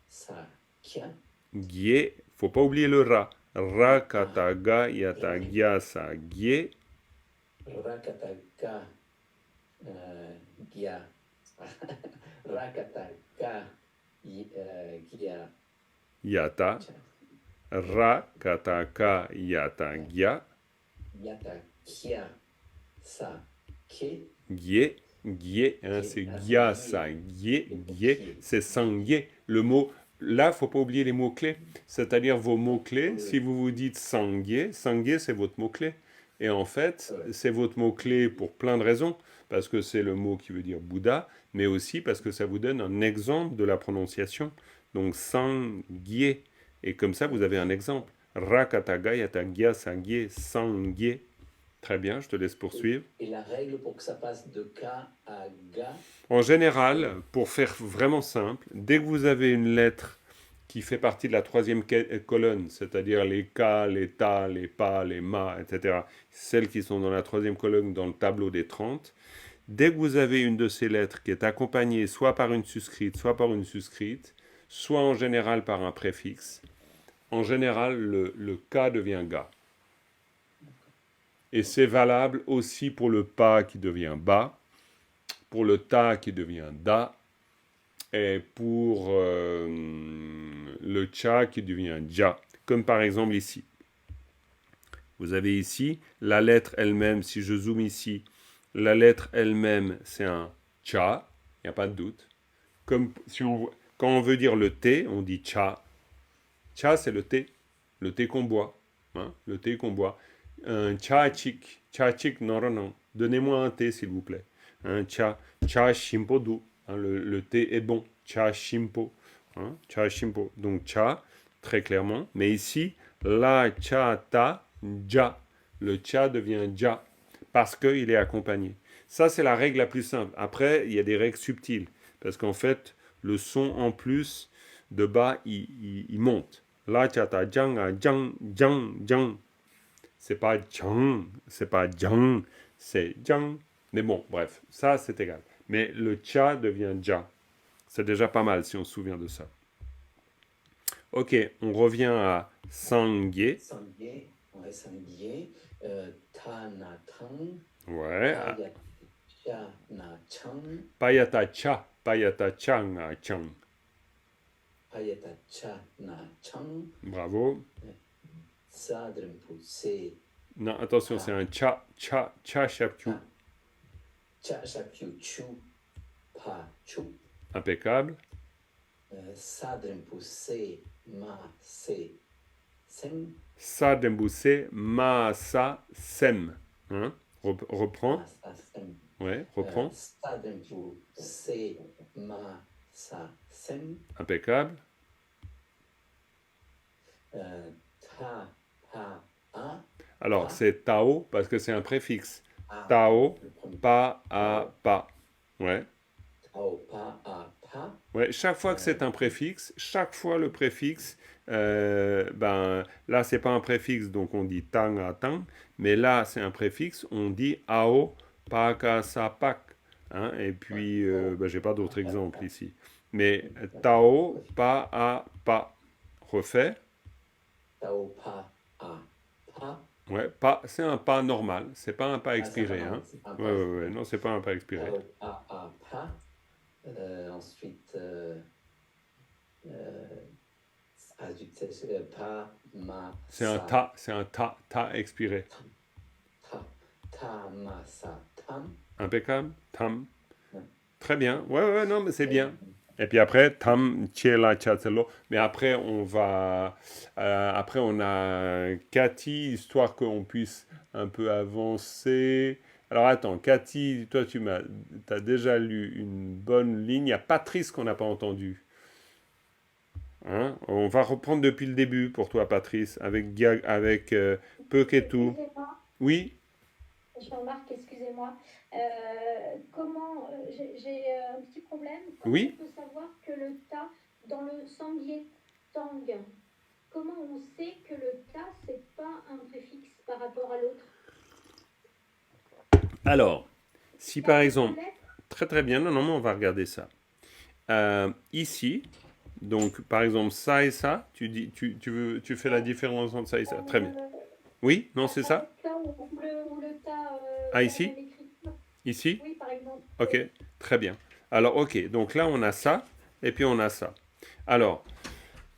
sa, kia. Gie, faut pas oublier le ra. Ra, kata, ga, yata, gia, sa, gie. Rakata, ga, gia. Rakata, ga, gia. Yata. Ra, kata, ka, yata, gia. Yata, kia, sa, ke. Gie, gie, hein, c'est gia, sa, gie, gie, c'est sangue. Le mot, là, faut pas oublier les mots-clés. C'est-à-dire vos mots-clés, si vous vous dites sangue, c'est votre mot-clé. Et en fait, c'est votre mot-clé pour plein de raisons. Parce que c'est le mot qui veut dire Bouddha, mais aussi parce que ça vous donne un exemple de la prononciation. Donc, sangue. Et comme ça, vous avez un exemple. Rakataga, yatagia, sangue, sangue. Très bien, je te laisse poursuivre. Et la règle pour que ça passe de K à Ga? En général, pour faire vraiment simple, dès que vous avez une lettre qui fait partie de la troisième colonne, c'est-à-dire les K, les Ta, les Pa, les Ma, etc., celles qui sont dans la troisième colonne dans le tableau des 30, dès que vous avez une de ces lettres qui est accompagnée soit par une suscrite, soit par une suscrite, soit en général par un préfixe, en général, le K devient Ga. Et c'est valable aussi pour le Pa qui devient Ba, pour le Ta qui devient Da, et pour le Cha qui devient Ja, comme par exemple ici. Vous avez ici la lettre elle-même, si je zoome ici, la lettre elle-même c'est un Cha, il n'y a pas de doute. Comme si quand on veut dire le thé, on dit Cha. Cha c'est le thé qu'on boit, hein, le thé qu'on boit. Un chachik, non. Donnez-moi un thé, s'il vous plaît. Un cha shimpo du. Hein, le thé est bon. Cha shimpo. Hein, cha shimpo. Donc cha, très clairement. Mais ici, la cha ta ja. Le cha devient ja. Parce qu'il est accompagné. Ça, c'est la règle la plus simple. Après, il y a des règles subtiles. Parce qu'en fait, le son en plus de bas, il monte. La cha ta jang a jang, jang, jang. C'est pas jang, c'est pas jang, c'est jang. Mais bon, bref, ça c'est égal. Mais le cha devient ja. C'est déjà pas mal si on se souvient de ça. Ok, on revient à sangue. Sangue, ouais, sangue. Ta na tang. Ouais. Cha na chang. Payata chang a chang. Payata cha na chang. Bravo. Sadrimpu se. Non, attention, c'est un cha shapku. Cha shapku chu. Pa chu. Impeccable. Sadrimpu se. Ma se. Sem. Sa demboussé, ma sa sem. Hein? Reprends. Ma sa sem. Ouais, reprends. Sadrimpu se. Ma sa sem. Impeccable. Ta. Pa. A. Alors, c'est Tao parce que c'est un préfixe. A. Tao, Le premier. pa, a, pa. Ouais. Tao, pa, a, pa. Ouais, chaque fois que c'est un préfixe, chaque fois le préfixe, ben, là, c'est pas un préfixe, donc on dit tang a tang, mais là, c'est un préfixe, on dit ao, pa, ka, sa, pak. Hein, et puis, ben, j'ai pas d'autres exemples ici. Mais Tao, pa, a, pas. Refait. Tao, pa, a, pa. Ouais, pas, c'est un pas normal. C'est pas un pas Ah, c'est expiré, pas, hein. c'est pas un Ouais, pas ouais, ouais. expiré. Non, c'est pas un pas expiré. Tao, pa, a, pa. Ensuite, pa, ma, C'est un sa, ta expiré. ta, ta, ma, sa, tam. Impeccable. Tam. Ouais. Très bien. Ouais, ouais, non, mais c'est bien. Et puis après, tam, tchela, tchatelo. Mais après, après, on a Cathy, histoire qu'on puisse un peu avancer. Alors attends, Cathy, toi, t'as déjà lu une bonne ligne. Il y a Patrice qu'on n'a pas entendu. Hein? On va reprendre depuis le début pour toi, Patrice, avec Peuk et tout. Excusez-moi, Oui, Jean-Marc, excusez-moi. J'ai un petit problème. Comment oui. on peut savoir que le ta dans le sanglier tang, comment on sait que le ta c'est pas un préfixe par rapport à l'autre? Alors, si Ça par peut exemple, l'être. très très bien, non, non, mais on va regarder ça. Ici, donc par exemple ça et ça, tu fais la différence entre ça et ça. Très bien. Oui, non, c'est ça? Avec ta ou le ta Ah, dans ici? la même écriture. Ici? Oui, par exemple. Ok, très bien. Alors, ok, donc là on a ça et puis on a ça. Alors,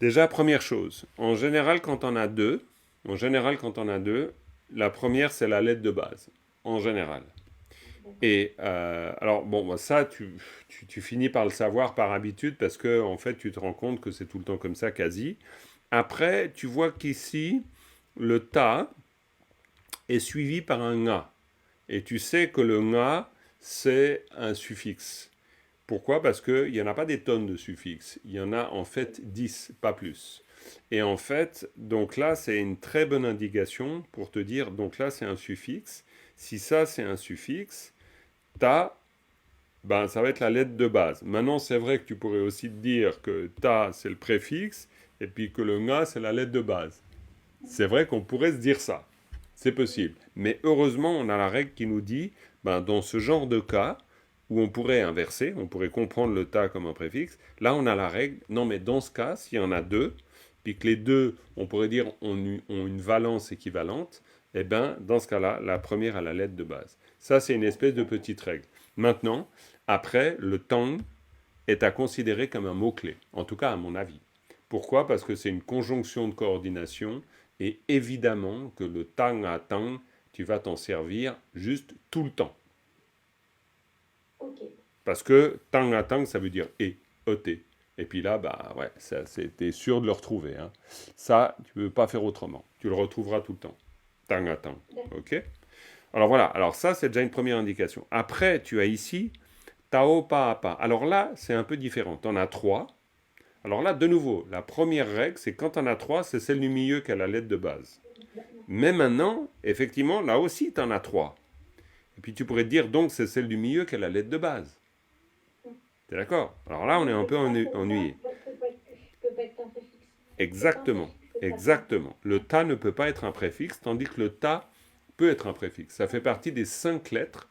déjà, première chose, en général, quand on a deux, la première c'est la lettre de base, en général. Et alors, bon, ça, tu finis par le savoir par habitude parce que, en fait, tu te rends compte que c'est tout le temps comme ça, quasi. Après, tu vois qu'ici, le ta est suivi par un nga. Et tu sais que le nga, c'est un suffixe. Pourquoi? Parce qu'il n'y en a pas des tonnes de suffixes. Il y en a en fait 10, pas plus. Et en fait, donc là, c'est une très bonne indication pour te dire, donc là, c'est un suffixe. Si ça, c'est un suffixe, ta, ben, ça va être la lettre de base. Maintenant, c'est vrai que tu pourrais aussi te dire que ta, c'est le préfixe, et puis que le nga, c'est la lettre de base. C'est vrai qu'on pourrait se dire ça. C'est possible. Mais heureusement, on a la règle qui nous dit, ben, dans ce genre de cas, où on pourrait inverser, on pourrait comprendre le ta comme un préfixe, là, on a la règle, non, mais dans ce cas, s'il y en a deux, puis que les deux, on pourrait dire, ont une valence équivalente, eh bien, dans ce cas-là, la première a la lettre de base. Ça, c'est une espèce de petite règle. Maintenant, après, le tang est à considérer comme un mot-clé, en tout cas à mon avis. Pourquoi? Parce que c'est une conjonction de coordination, et évidemment que le tang à tang, tu vas t'en servir juste tout le temps. Ok. Parce que tang à tang, ça veut dire et, et puis là, bah ouais, t'es sûr de le retrouver. Hein. Ça, tu ne peux pas faire autrement. Tu le retrouveras tout le temps. Tang à tang. Ok? Alors voilà, alors ça, c'est déjà une première indication. Après, tu as ici tao pa a pa. Alors là, c'est un peu différent. Tu en as trois. Alors là, de nouveau, la première règle, c'est quand tu en as trois, c'est celle du milieu qui a la lettre de base. Mais maintenant, effectivement, là aussi, tu en as trois. Et puis tu pourrais te dire, donc, c'est celle du milieu qui a la lettre de base. T'es d'accord? Alors là, on est un peu ennuyé. Peut pas être un préfixe. Exactement, exactement. Le ta ne peut pas être un préfixe, tandis que le ta peut être un préfixe. Ça fait partie des 5 lettres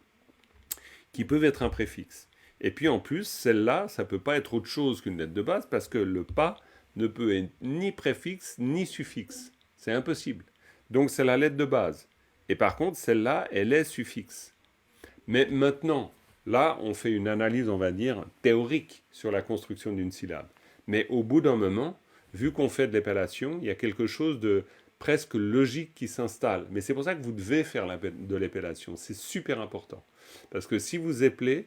qui peuvent être un préfixe. Et puis en plus, celle-là, ça ne peut pas être autre chose qu'une lettre de base parce que le pas ne peut être ni préfixe ni suffixe. C'est impossible. Donc c'est la lettre de base. Et par contre, celle-là, elle est suffixe. Mais maintenant, là, on fait une analyse, on va dire, théorique sur la construction d'une syllabe. Mais au bout d'un moment, vu qu'on fait de l'épellation, il y a quelque chose de presque logique qui s'installe. Mais c'est pour ça que vous devez faire de l'épellation. C'est super important. Parce que si vous épelez,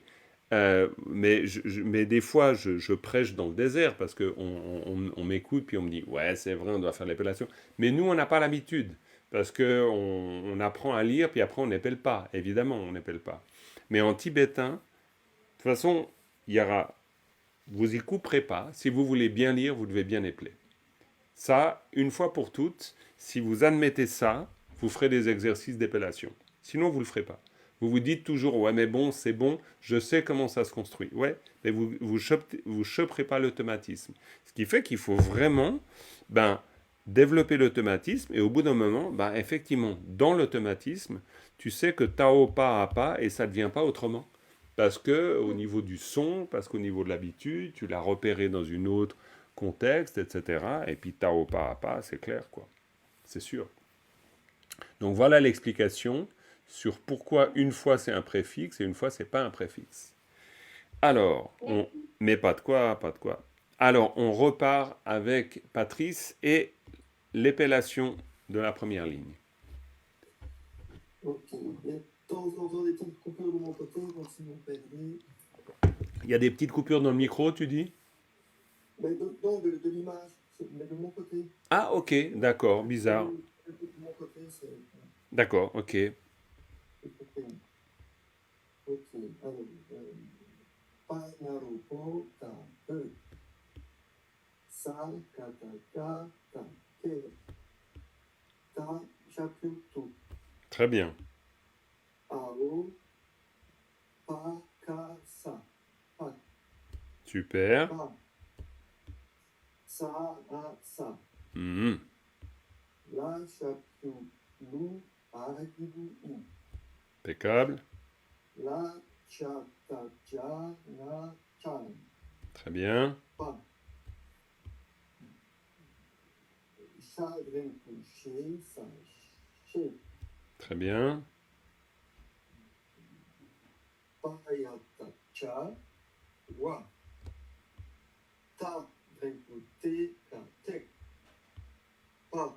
mais des fois, je prêche dans le désert parce qu'on m'écoute puis on me dit « Ouais, c'est vrai, on doit faire l'épellation. » Mais nous, on n'a pas l'habitude parce qu'on apprend à lire puis après, on n'épelle pas. Évidemment, on n'épelle pas. Mais en tibétain, de toute façon, vous y couperez pas. Si vous voulez bien lire, vous devez bien épeler. Ça, une fois pour toutes, si vous admettez ça, vous ferez des exercices d'épellation. Sinon, vous ne le ferez pas. Vous vous dites toujours, ouais, mais bon, c'est bon, je sais comment ça se construit. Ouais, mais vous choperez pas l'automatisme. Ce qui fait qu'il faut vraiment développer l'automatisme et au bout d'un moment, effectivement, dans l'automatisme, tu sais que tao pa a pas et ça ne devient pas autrement. Parce que au niveau du son, parce qu'au niveau de l'habitude, tu l'as repéré dans une autre contexte, etc. Et puis tao pa pa, c'est clair, quoi. C'est sûr. Donc voilà l'explication sur pourquoi une fois c'est un préfixe et une fois c'est pas un préfixe. Alors, mais pas de quoi, pas de quoi. Alors, on repart avec Patrice et l'épellation de la première ligne. Ok. Il y a de temps en temps des petites coupures de mon côté, donc si vous perdez. Il y a des petites coupures dans le micro, tu dis? Mais non, de l'image, mais de mon côté. Ah, ok, d'accord, bizarre. De mon côté, c'est. D'accord, ok. Ok, alors. Panarupo ta e. Sa kata ka ta ke. Ta shakutu. Très bien. Ao. Pa ka sa. Pa. Super. Pa. Sa ra sa. Mhm. La shakutu. Aribu u. Impeccable. La chata cha na chan. Très bien. Pa. Chagrin couché, sa che. Très bien. Payata cha. Wa. Ta. Rinpoté, ka te. Pa.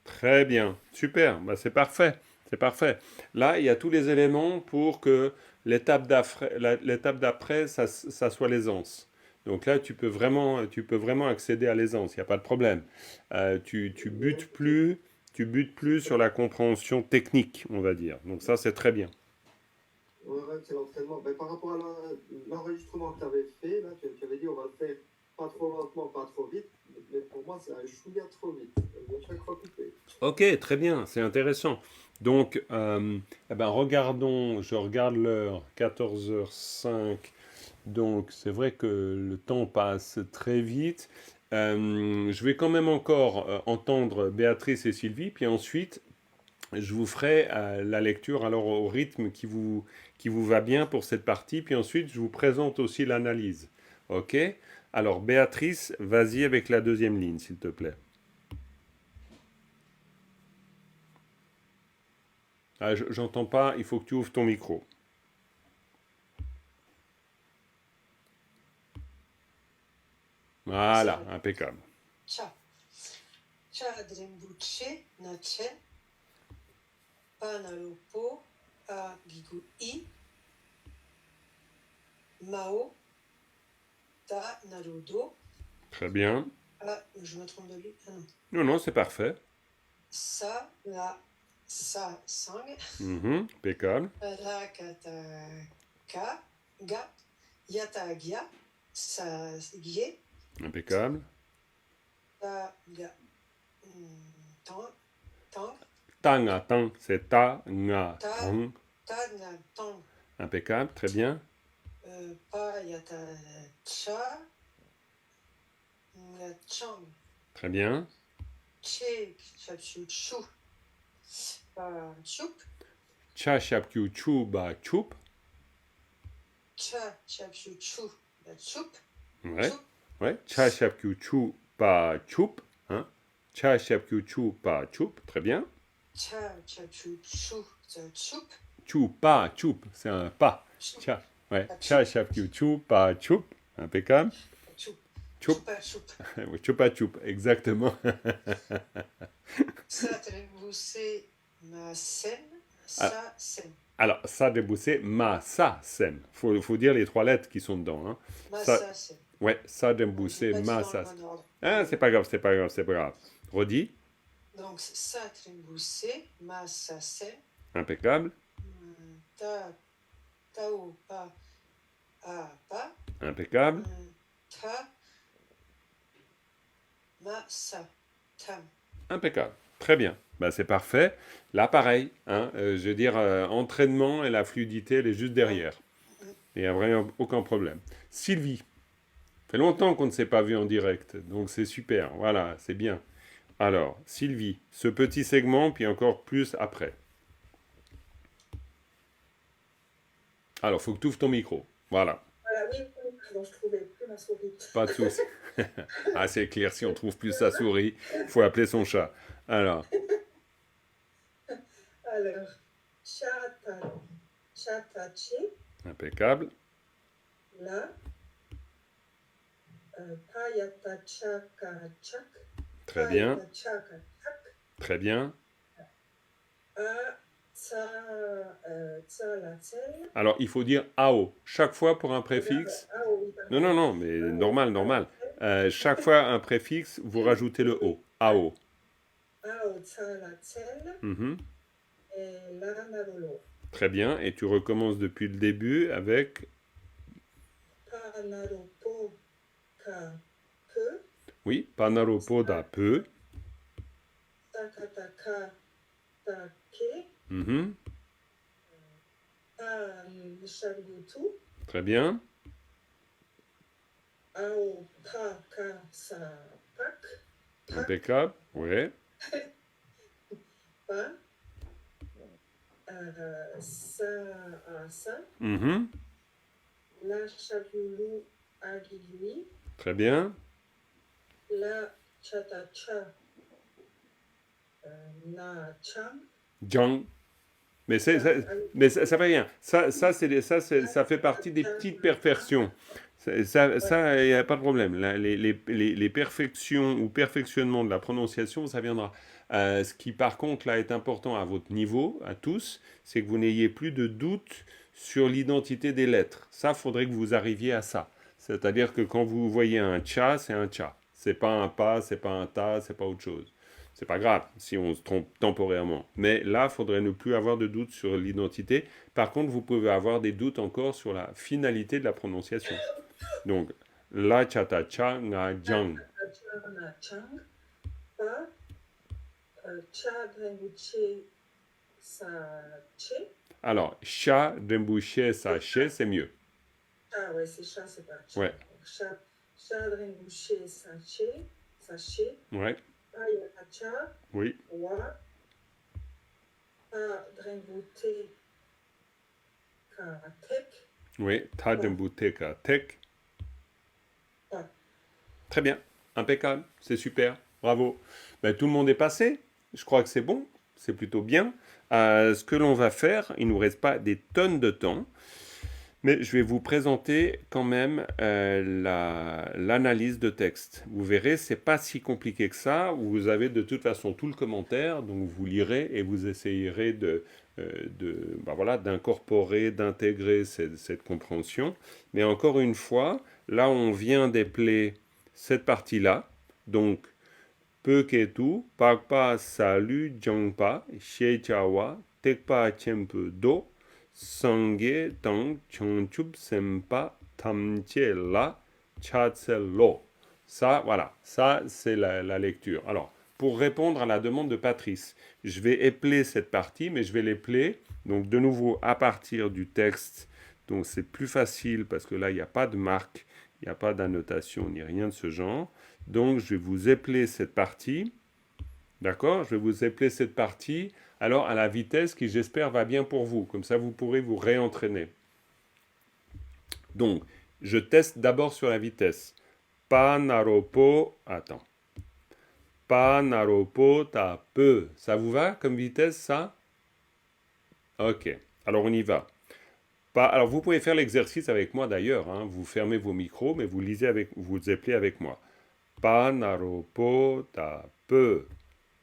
Très bien. Super. Bah, c'est parfait. C'est parfait. Là, il y a tous les éléments pour que l'étape d'après, ça soit l'aisance. Donc là, tu peux vraiment accéder à l'aisance. Il n'y a pas de problème. Tu butes plus sur la compréhension technique, on va dire. Donc ça, c'est très bien. Ouais, c'est l'entraînement. Ben, par rapport à l'enregistrement que tu avais fait, là, tu avais dit on va le faire pas trop lentement, pas trop vite. Mais pour moi, c'est un chouïa trop vite. Je vais chaque fois couper. Ok, très bien, c'est intéressant. Donc, eh ben, je regarde l'heure, 14h05. Donc, c'est vrai que le temps passe très vite. Je vais quand même encore entendre Béatrice et Sylvie, puis ensuite, je vous ferai la lecture alors au rythme qui vous va bien pour cette partie, puis ensuite, je vous présente aussi l'analyse. Ok? Alors, Béatrice, vas-y avec la deuxième ligne, s'il te plaît. Ah, j'entends pas, il faut que tu ouvres ton micro. Voilà, impeccable. Cha. Cha drimbuche na chen. Panalupo a gigu I. Mao. Ta narudo. Très bien. Ah, je me trompe de lui. Ah non. Non, non, c'est parfait. Sa la sa sang. Impeccable. La kata ka ga. Yata gya. Sa gye. Impeccable. Ta ga. Tang. Tang. Tang à tang, c'est ta, nga, tang. Ta na tang. Impeccable, très bien. Pa yata cha. Nga chang. Très bien. Che chapsu chu. Chup. Cha shapkyu chu ba chup. Cha chapsu chu. Chup. Ouais, Chup. ouais. Cha shapkyu chu ba chup. Hein? Cha shapkyu chu ba chup, très bien. Cha chapsu chu. Chup. Chu pa chup, c'est un pas. Chup. Cha, ouais. Cha shapkyu chu pa chup, impeccable. Chup. Chup. Chupa chup. Chupa chup, exactement. Sa tremboussé ma scène. Sa scène. Alors, ça déboussé, ma, sa, sem. Faut dire les trois lettres qui sont dedans. Hein. Ma Ça- sa scène. Ouais, ça déboussé, ma, sa. Ah, c'est pas grave, c'est pas grave, c'est pas grave. Redis, Donc, sa tremboussé ma sa scène. impeccable, Ta tao pa a pa. impeccable. Ta ma sa tam. Impeccable. Très bien. Bah, c'est parfait. Là, pareil. Hein, je veux dire, entraînement et la fluidité, elle est juste derrière. Il n'y a vraiment aucun problème. Sylvie. Ça fait longtemps qu'on ne s'est pas vu en direct. Donc, c'est super. Voilà, c'est bien. Alors, Sylvie, ce petit segment, puis encore plus après. Alors, faut que tu ouvres ton micro. Voilà. Voilà, oui, pardon, je trouvais plus ma souris. Pas de souci. Ah, c'est clair, si on trouve plus sa souris, il faut appeler son chat. Alors, Alors, chatachi, impeccable. là, payatachaka chak, Très bien, payatachaka chak, très bien. tsalatsel. Alors, il faut dire AO. Chaque fois pour un préfixe. Ah oui, Non, pardon. non, non, mais normal, normal. Chaque fois un préfixe, vous rajoutez le O. AO. Ao tsalatsel Mhm. et la narolo. Très bien. Et tu recommences depuis le début avec. Panaropo ka peu, Oui, Panaropo da peu. takataka take, Mhm. sharutu, Très bien. ao paka sa pak, Impeccable. Ouais. pa, sa sa, Mhm. la chalulu agigui, Très bien. la chatacha na cham. Jang. Mais ça fait rien. Ça fait partie des petites perfections. Ça, il n'y a pas de problème. Les perfections ou perfectionnements de la prononciation, ça viendra. Ce qui, par contre, là, est important à votre niveau, à tous, c'est que vous n'ayez plus de doute sur l'identité des lettres. Ça, faudrait que vous arriviez à ça. C'est-à-dire que quand vous voyez un tcha, c'est un tcha. C'est pas un pas, c'est pas un ta, c'est pas autre chose. C'est pas grave si on se trompe temporairement. Mais là, il faudrait ne plus avoir de doute sur l'identité. Par contre, vous pouvez avoir des doutes encore sur la finalité de la prononciation. Donc, la chata cha nga jang. Na chang, pa, cha drenguche sa che. Alors, cha, dembouché, sa che, c'est mieux. Ah ouais, c'est chat, c'est pas che. Ouais. Cha drenguche sa che, Ouais, pa yatacha, oui, wa, pa drengute ka tek, oui. Ta dembouté ka tek. pa. Très bien, impeccable, c'est super, bravo. Ben, tout le monde est passé, je crois que c'est bon, c'est plutôt bien. Ce que l'on va faire, il ne nous reste pas des tonnes de temps, mais je vais vous présenter quand même l'analyse de texte. Vous verrez, c'est pas si compliqué que ça. Vous avez de toute façon tout le commentaire, donc vous lirez et vous essayerez voilà, d'incorporer, d'intégrer cette compréhension. Mais encore une fois, là on vient d'épeler cette partie-là, donc peu ketu, pakpa salu jangpa, shechawa, tekpa chempe do, sange tang chongchup sempa tamche la chatselo. Ça, voilà, ça c'est la lecture. Alors, pour répondre à la demande de Patrice, je vais épeler cette partie, mais je vais l'épeler, donc de nouveau à partir du texte. Donc c'est plus facile parce que là, il n'y a pas de marque, il n'y a pas d'annotation ni rien de ce genre. Donc je vais vous épeler cette partie. D'accord? Je vais vous épeler cette partie. Alors à la vitesse qui j'espère va bien pour vous. Comme ça vous pourrez vous réentraîner. Donc je teste d'abord sur la vitesse. Panaropo. Attends. Panaropo ta peu. Ça vous va comme vitesse ça? Ok. Alors on y va. Alors vous pouvez faire l'exercice avec moi d'ailleurs. Hein. Vous fermez vos micros, mais vous lisez avec, vous appelez avec moi. Panaropo ta peu.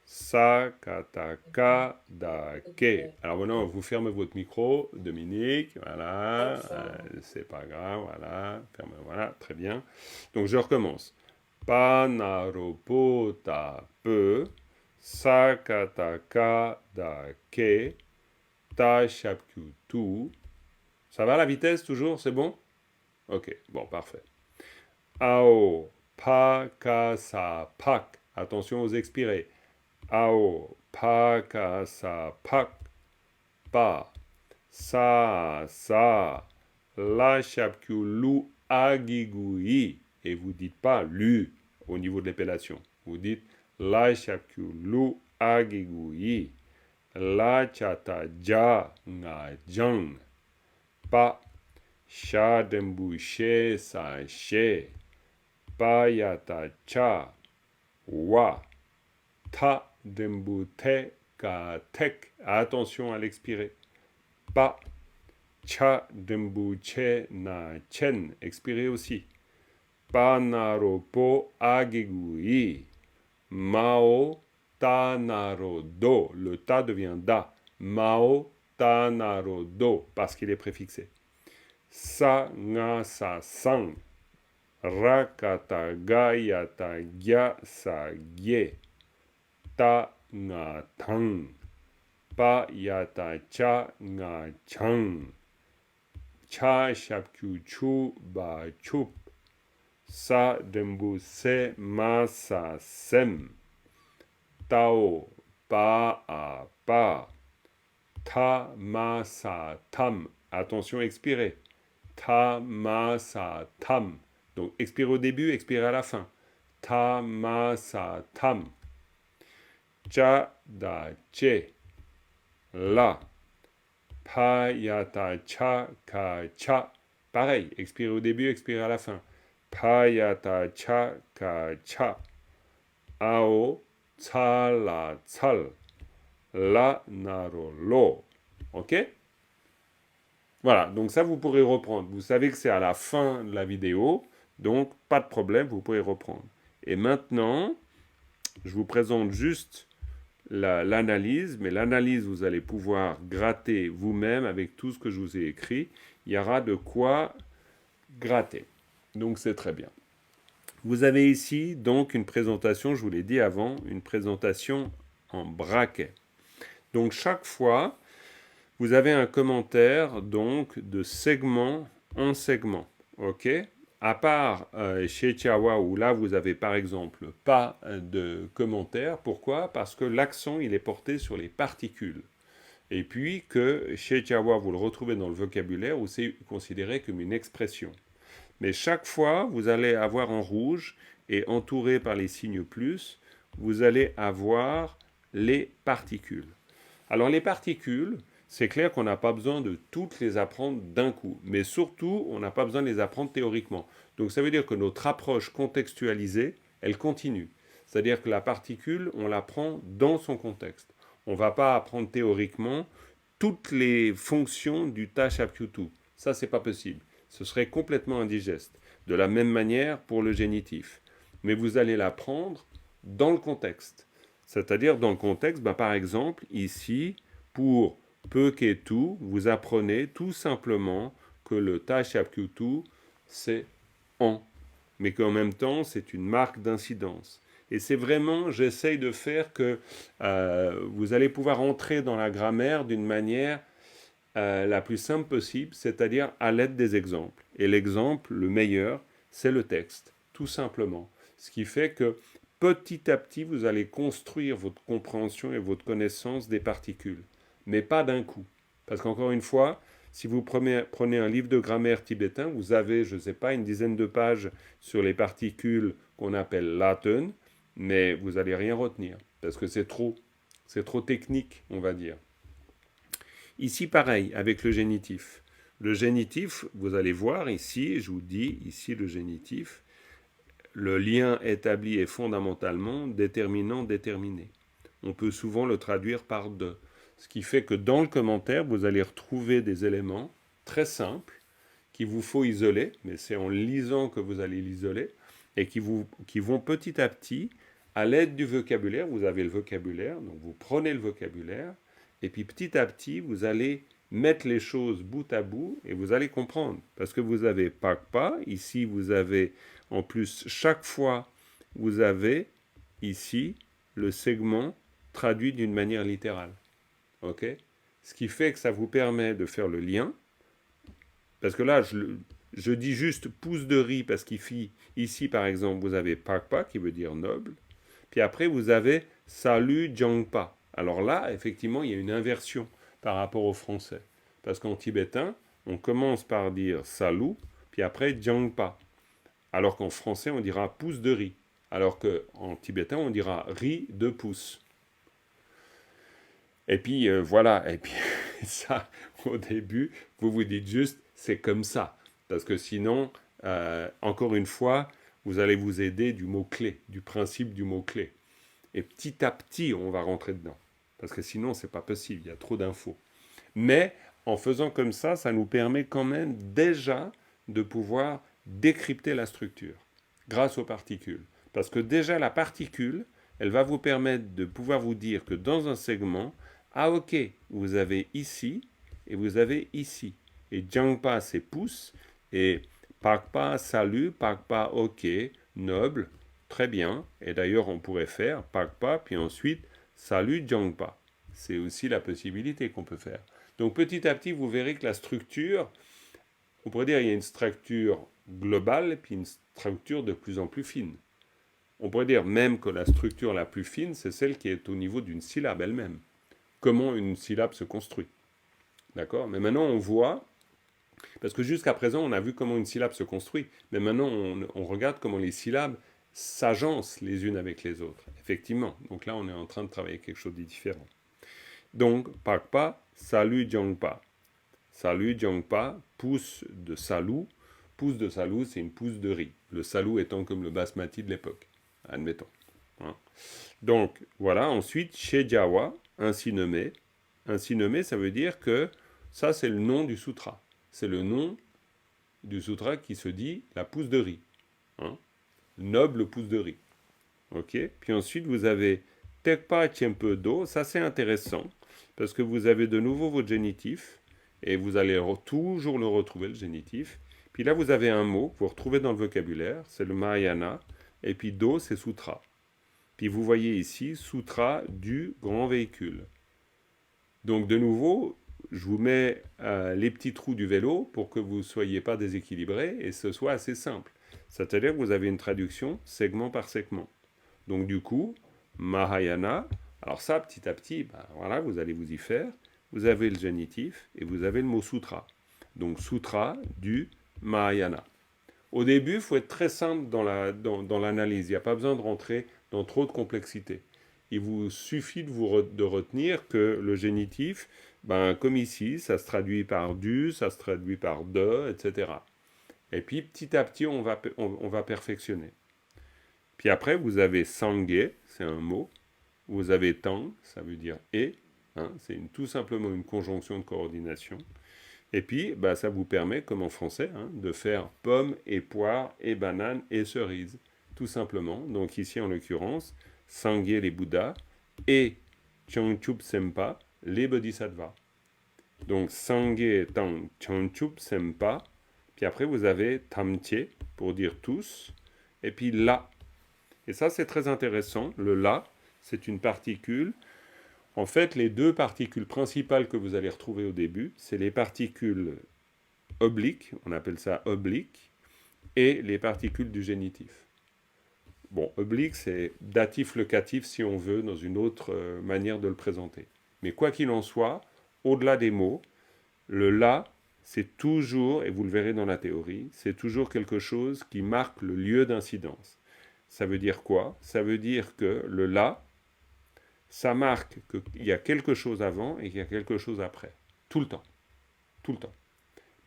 Sakataka dake. Alors maintenant, vous fermez votre micro, Dominique. Voilà. C'est pas grave. Voilà. Fermez, voilà. Très bien. Donc je recommence. Panaropo ta peu. Sakataka dake. Ta shapkutu. Ça va la vitesse toujours? C'est bon? Ok, bon, parfait. Ao, pa, ka, sa, pak. Attention aux expirés. Ao, pa, ka, sa, pak. Pa. Sa, sa. La, shapku, lu, agigui. Et vous dites pas lu au niveau de l'épellation. Vous dites la, shapku, lu, agigui. La, chata, ja, nga, jang. Pa, sha dembouché sa che, payata cha, wa, ta, dembu, te, ka, tek. Attention à l'expirer. Pa, cha, dembu, che, na, chen. Expirez aussi. Pa, naro, po, agegui. Mao, ta, naro, do. Le ta devient da. Mao, ta, naro, do. Parce qu'il est préfixé. Sa, nga, sa, sang. Rakata, gayata, gya, sa, gye. Ta, nga, tang. Pa, yata, cha, nga, chang. Cha, shapkyu, chu, ba, chup. Sa, dembu, se, ma, sa, sem. Tao, pa, a, pa. Ta, ma, sa, tam. Attention, expirez. Ta, ma, sa, tam. Donc, expire au début, expire à la fin. Ta, ma, sa, tam. Cha, da, che. La. Pa, yata, cha, ka, cha. Pareil, expire au début, expire à la fin. Pa, yata, cha, ka, cha. Ao, tsa, la, tsal. La, naro, lo. Ok? Voilà, donc ça vous pourrez reprendre. Vous savez que c'est à la fin de la vidéo, donc pas de problème, vous pouvez reprendre. Et maintenant, je vous présente juste l'analyse, mais l'analyse, vous allez pouvoir gratter vous-même avec tout ce que je vous ai écrit. Il y aura de quoi gratter. Donc c'est très bien. Vous avez ici donc une présentation, je vous l'ai dit avant, une présentation en braquet. Donc chaque fois, vous avez un commentaire donc de segment en segment, ok? À part chez Chiawa où là vous avez par exemple pas de commentaire. Pourquoi? Parce que l'accent il est porté sur les particules. Et puis que chez Chiawa vous le retrouvez dans le vocabulaire où c'est considéré comme une expression. Mais chaque fois vous allez avoir en rouge et entouré par les signes plus, vous allez avoir les particules. Alors les particules, c'est clair qu'on n'a pas besoin de toutes les apprendre d'un coup, mais surtout, on n'a pas besoin de les apprendre théoriquement. Donc ça veut dire que notre approche contextualisée, elle continue. C'est-à-dire que la particule, on l'apprend dans son contexte. On ne va pas apprendre théoriquement toutes les fonctions du ta-shapkyutu. Ça, c'est pas possible. Ce serait complètement indigeste. De la même manière pour le génitif. Mais vous allez l'apprendre dans le contexte. C'est-à-dire dans le contexte, par exemple, ici, pour Peketu, vous apprenez tout simplement que le ta-shapkyutu, c'est en, mais qu'en même temps, c'est une marque d'incidence. Et c'est vraiment, j'essaye de faire que vous allez pouvoir entrer dans la grammaire d'une manière la plus simple possible, c'est-à-dire à l'aide des exemples. Et l'exemple, le meilleur, c'est le texte, tout simplement. Ce qui fait que petit à petit, vous allez construire votre compréhension et votre connaissance des particules. Mais pas d'un coup. Parce qu'encore une fois, si vous prenez un livre de grammaire tibétain, vous avez, je ne sais pas, une dizaine de pages sur les particules qu'on appelle laten, mais vous n'allez rien retenir. Parce que c'est trop technique, on va dire. Ici, pareil, avec le génitif. Le génitif, vous allez voir ici, je vous dis, ici le génitif, le lien établi est fondamentalement déterminant-déterminé. On peut souvent le traduire par de. Ce qui fait que dans le commentaire, vous allez retrouver des éléments très simples qu'il vous faut isoler, mais c'est en lisant que vous allez l'isoler, et qui vont petit à petit, à l'aide du vocabulaire, vous avez le vocabulaire, donc vous prenez le vocabulaire, et puis petit à petit, vous allez mettre les choses bout à bout, et vous allez comprendre. Parce que vous avez pakpa, ici vous avez, en plus, chaque fois, vous avez ici le segment traduit d'une manière littérale. Ok? Ce qui fait que ça vous permet de faire le lien. Parce que là, je dis juste pouce de riz parce qu'ici, par exemple, vous avez pakpa qui veut dire noble. Puis après, vous avez salut jangpa. Alors là, effectivement, il y a une inversion par rapport au français. Parce qu'en tibétain, on commence par dire salut, puis après jangpa. Alors qu'en français, on dira pouce de riz. Alors qu'en tibétain, on dira riz de pouce. Et puis voilà, et puis ça, au début, vous vous dites juste, c'est comme ça. Parce que sinon, encore une fois, vous allez vous aider du mot-clé, du principe du mot-clé. Et petit à petit, on va rentrer dedans. Parce que sinon, c'est pas possible, il y a trop d'infos. Mais en faisant comme ça nous permet quand même déjà de pouvoir décrypter la structure grâce aux particules. Parce que déjà, la particule, elle va vous permettre de pouvoir vous dire que dans un segment, ah ok, vous avez ici et vous avez ici. Et Jangpa, c'est pouce, et Pakpa, salut, Pakpa, ok, noble, très bien. Et d'ailleurs, on pourrait faire Pakpa, puis ensuite, salut Jangpa. C'est aussi la possibilité qu'on peut faire. Donc petit à petit, vous verrez que la structure, on pourrait dire il y a une structure globale, puis une structure de plus en plus fine. On pourrait dire même que la structure la plus fine, c'est celle qui est au niveau d'une syllabe elle-même. Comment une syllabe se construit. D'accord? Mais maintenant, on voit, parce que jusqu'à présent, on a vu comment une syllabe se construit, mais maintenant, on regarde comment les syllabes s'agencent les unes avec les autres. Effectivement. Donc là, on est en train de travailler quelque chose de différent. Donc, Pakpa, salut Jangpa. Salut Jangpa, pouce de salut. Pouce de salut, c'est une pouce de riz. Le salut étant comme le basmati de l'époque. Admettons. Hein. Donc, voilà. Ensuite, chez Jawa, ainsi nommé. Ainsi nommé, ça veut dire que ça, c'est le nom du sutra. C'est le nom du sutra qui se dit la pouce de riz. Hein. Noble pouce de riz. Ok. Puis ensuite, vous avez Tekpa Tiempe Do. Ça, c'est intéressant parce que vous avez de nouveau votre génitif et vous allez toujours le retrouver, le génitif. Puis là, vous avez un mot que vous retrouvez dans le vocabulaire, c'est le Mahayana. Et puis Do, c'est sutra. Puis vous voyez ici, sutra du grand véhicule. Donc de nouveau, je vous mets les petits trous du vélo pour que vous ne soyez pas déséquilibrés et ce soit assez simple. C'est-à-dire que vous avez une traduction segment par segment. Donc du coup, Mahayana, alors ça, petit à petit, voilà, vous allez vous y faire. Vous avez le génitif et vous avez le mot sutra. Donc sutra du Mahayana. Au début, il faut être très simple dans l'analyse. Il n'y a pas besoin de rentrer dans trop de complexité. Il vous suffit de retenir que le génitif, comme ici, ça se traduit par du, ça se traduit par de, etc. Et puis, petit à petit, on va perfectionner. Puis après, vous avez sangé, c'est un mot. Vous avez tang, ça veut dire et. Hein, c'est tout simplement une conjonction de coordination. Et puis, ça vous permet, comme en français, de faire pomme et poire et banane et cerise. Tout simplement. Donc ici, en l'occurrence, Sangye les Bouddhas et Changchup Sempa les Bodhisattvas. Donc Sangye Tang Changchup Sempa. Puis après, vous avez Tamche pour dire tous. Et puis La. Et ça, c'est très intéressant. Le La, c'est une particule. En fait, les deux particules principales que vous allez retrouver au début, c'est les particules obliques, on appelle ça oblique, et les particules du génitif. Bon, oblique, c'est datif-locatif, si on veut, dans une autre manière de le présenter. Mais quoi qu'il en soit, au-delà des mots, le la, c'est toujours, et vous le verrez dans la théorie, c'est toujours quelque chose qui marque le lieu d'incidence. Ça veut dire quoi? Ça veut dire que le la, ça marque qu'il y a quelque chose avant et qu'il y a quelque chose après. Tout le temps. Tout le temps.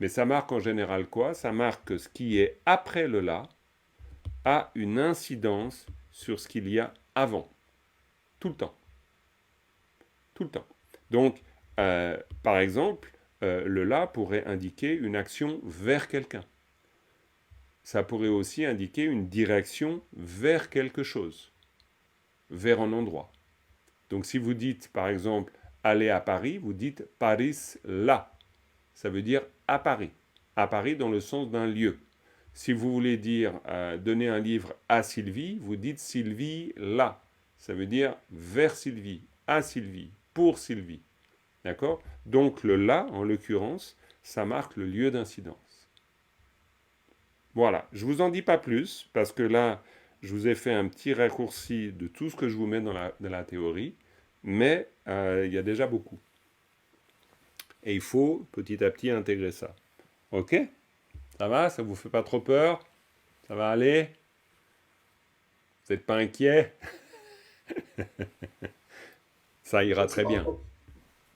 Mais ça marque en général quoi? Ça marque que ce qui est après le là a une incidence sur ce qu'il y a avant. Tout le temps. Tout le temps. Donc, par exemple, le là pourrait indiquer une action vers quelqu'un. Ça pourrait aussi indiquer une direction vers quelque chose, vers un endroit. Donc si vous dites, par exemple, aller à Paris, vous dites Paris là. Ça veut dire à Paris. À Paris dans le sens d'un lieu. Si vous voulez dire donner un livre à Sylvie, vous dites Sylvie là. Ça veut dire vers Sylvie, à Sylvie, pour Sylvie. D'accord? Donc le là, en l'occurrence, ça marque le lieu d'incidence. Voilà, je ne vous en dis pas plus, parce que là, je vous ai fait un petit raccourci de tout ce que je vous mets dans la théorie, mais il y a déjà beaucoup. Et il faut petit à petit intégrer ça. Ok? Ça va? Ça ne vous fait pas trop peur? Ça va aller? Vous n'êtes pas inquiet? Ça ira très bien.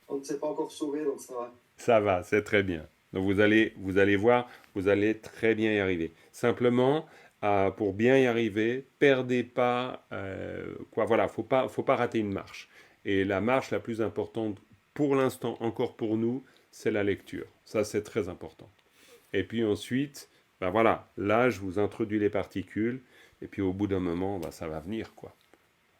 On ne s'est pas encore sauvé, donc ça va. Ça va, c'est très bien. Donc vous allez voir, vous allez très bien y arriver. Simplement, pour bien y arriver. Perdez pas, voilà, faut pas rater une marche. Et la marche la plus importante pour l'instant, encore pour nous, c'est la lecture. Ça, c'est très important. Et puis ensuite, ben voilà, là, je vous introduis les particules, et puis au bout d'un moment, ben, ça va venir, quoi.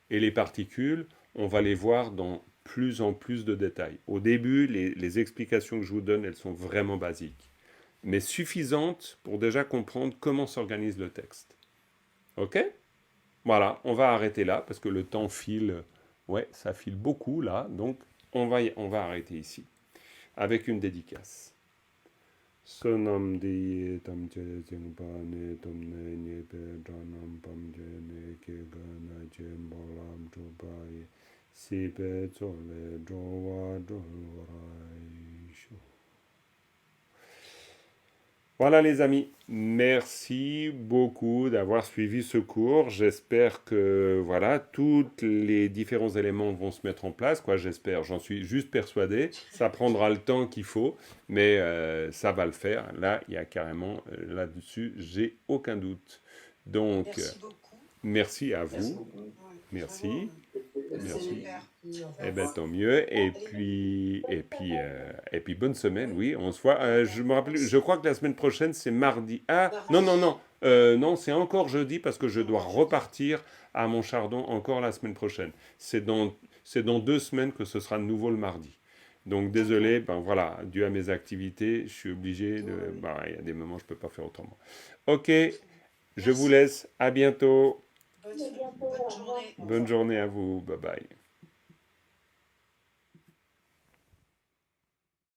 Et les particules, on va les voir dans plus en plus de détails. Au début, les explications que je vous donne, elles sont vraiment basiques, mais suffisantes pour déjà comprendre comment s'organise le texte. Ok? Voilà, on va arrêter là, parce que le temps file, ouais, ça file beaucoup là, donc on va arrêter ici, avec une dédicace. Sonam di tam che jing pa ne tom ne nye pe dranam pam je ne ke ga na je mbolam tu pa ye si pe cho le do wa shu. Voilà les amis, merci beaucoup d'avoir suivi ce cours. J'espère que voilà, tous les différents éléments vont se mettre en place. Quoi, j'espère, j'en suis juste persuadé. Ça prendra le temps qu'il faut, mais ça va le faire. Là, il y a carrément là-dessus, j'ai aucun doute. Donc, Merci beaucoup. merci à Merci vous. beaucoup. Merci. Merci. Super. Eh bien, tant mieux. Et puis, bonne semaine, oui. On se voit. Je crois que la semaine prochaine, c'est mardi. Ah, non, non, non. Non, c'est encore jeudi parce que je dois repartir à Montchardon encore la semaine prochaine. C'est dans 2 semaines que ce sera de nouveau le mardi. Donc, désolé, ben voilà, dû à mes activités, je suis obligé de... Ben, il y a des moments, je ne peux pas faire autrement. Ok, je vous laisse. À bientôt. Bonne journée. Bonne journée à vous. Bye bye.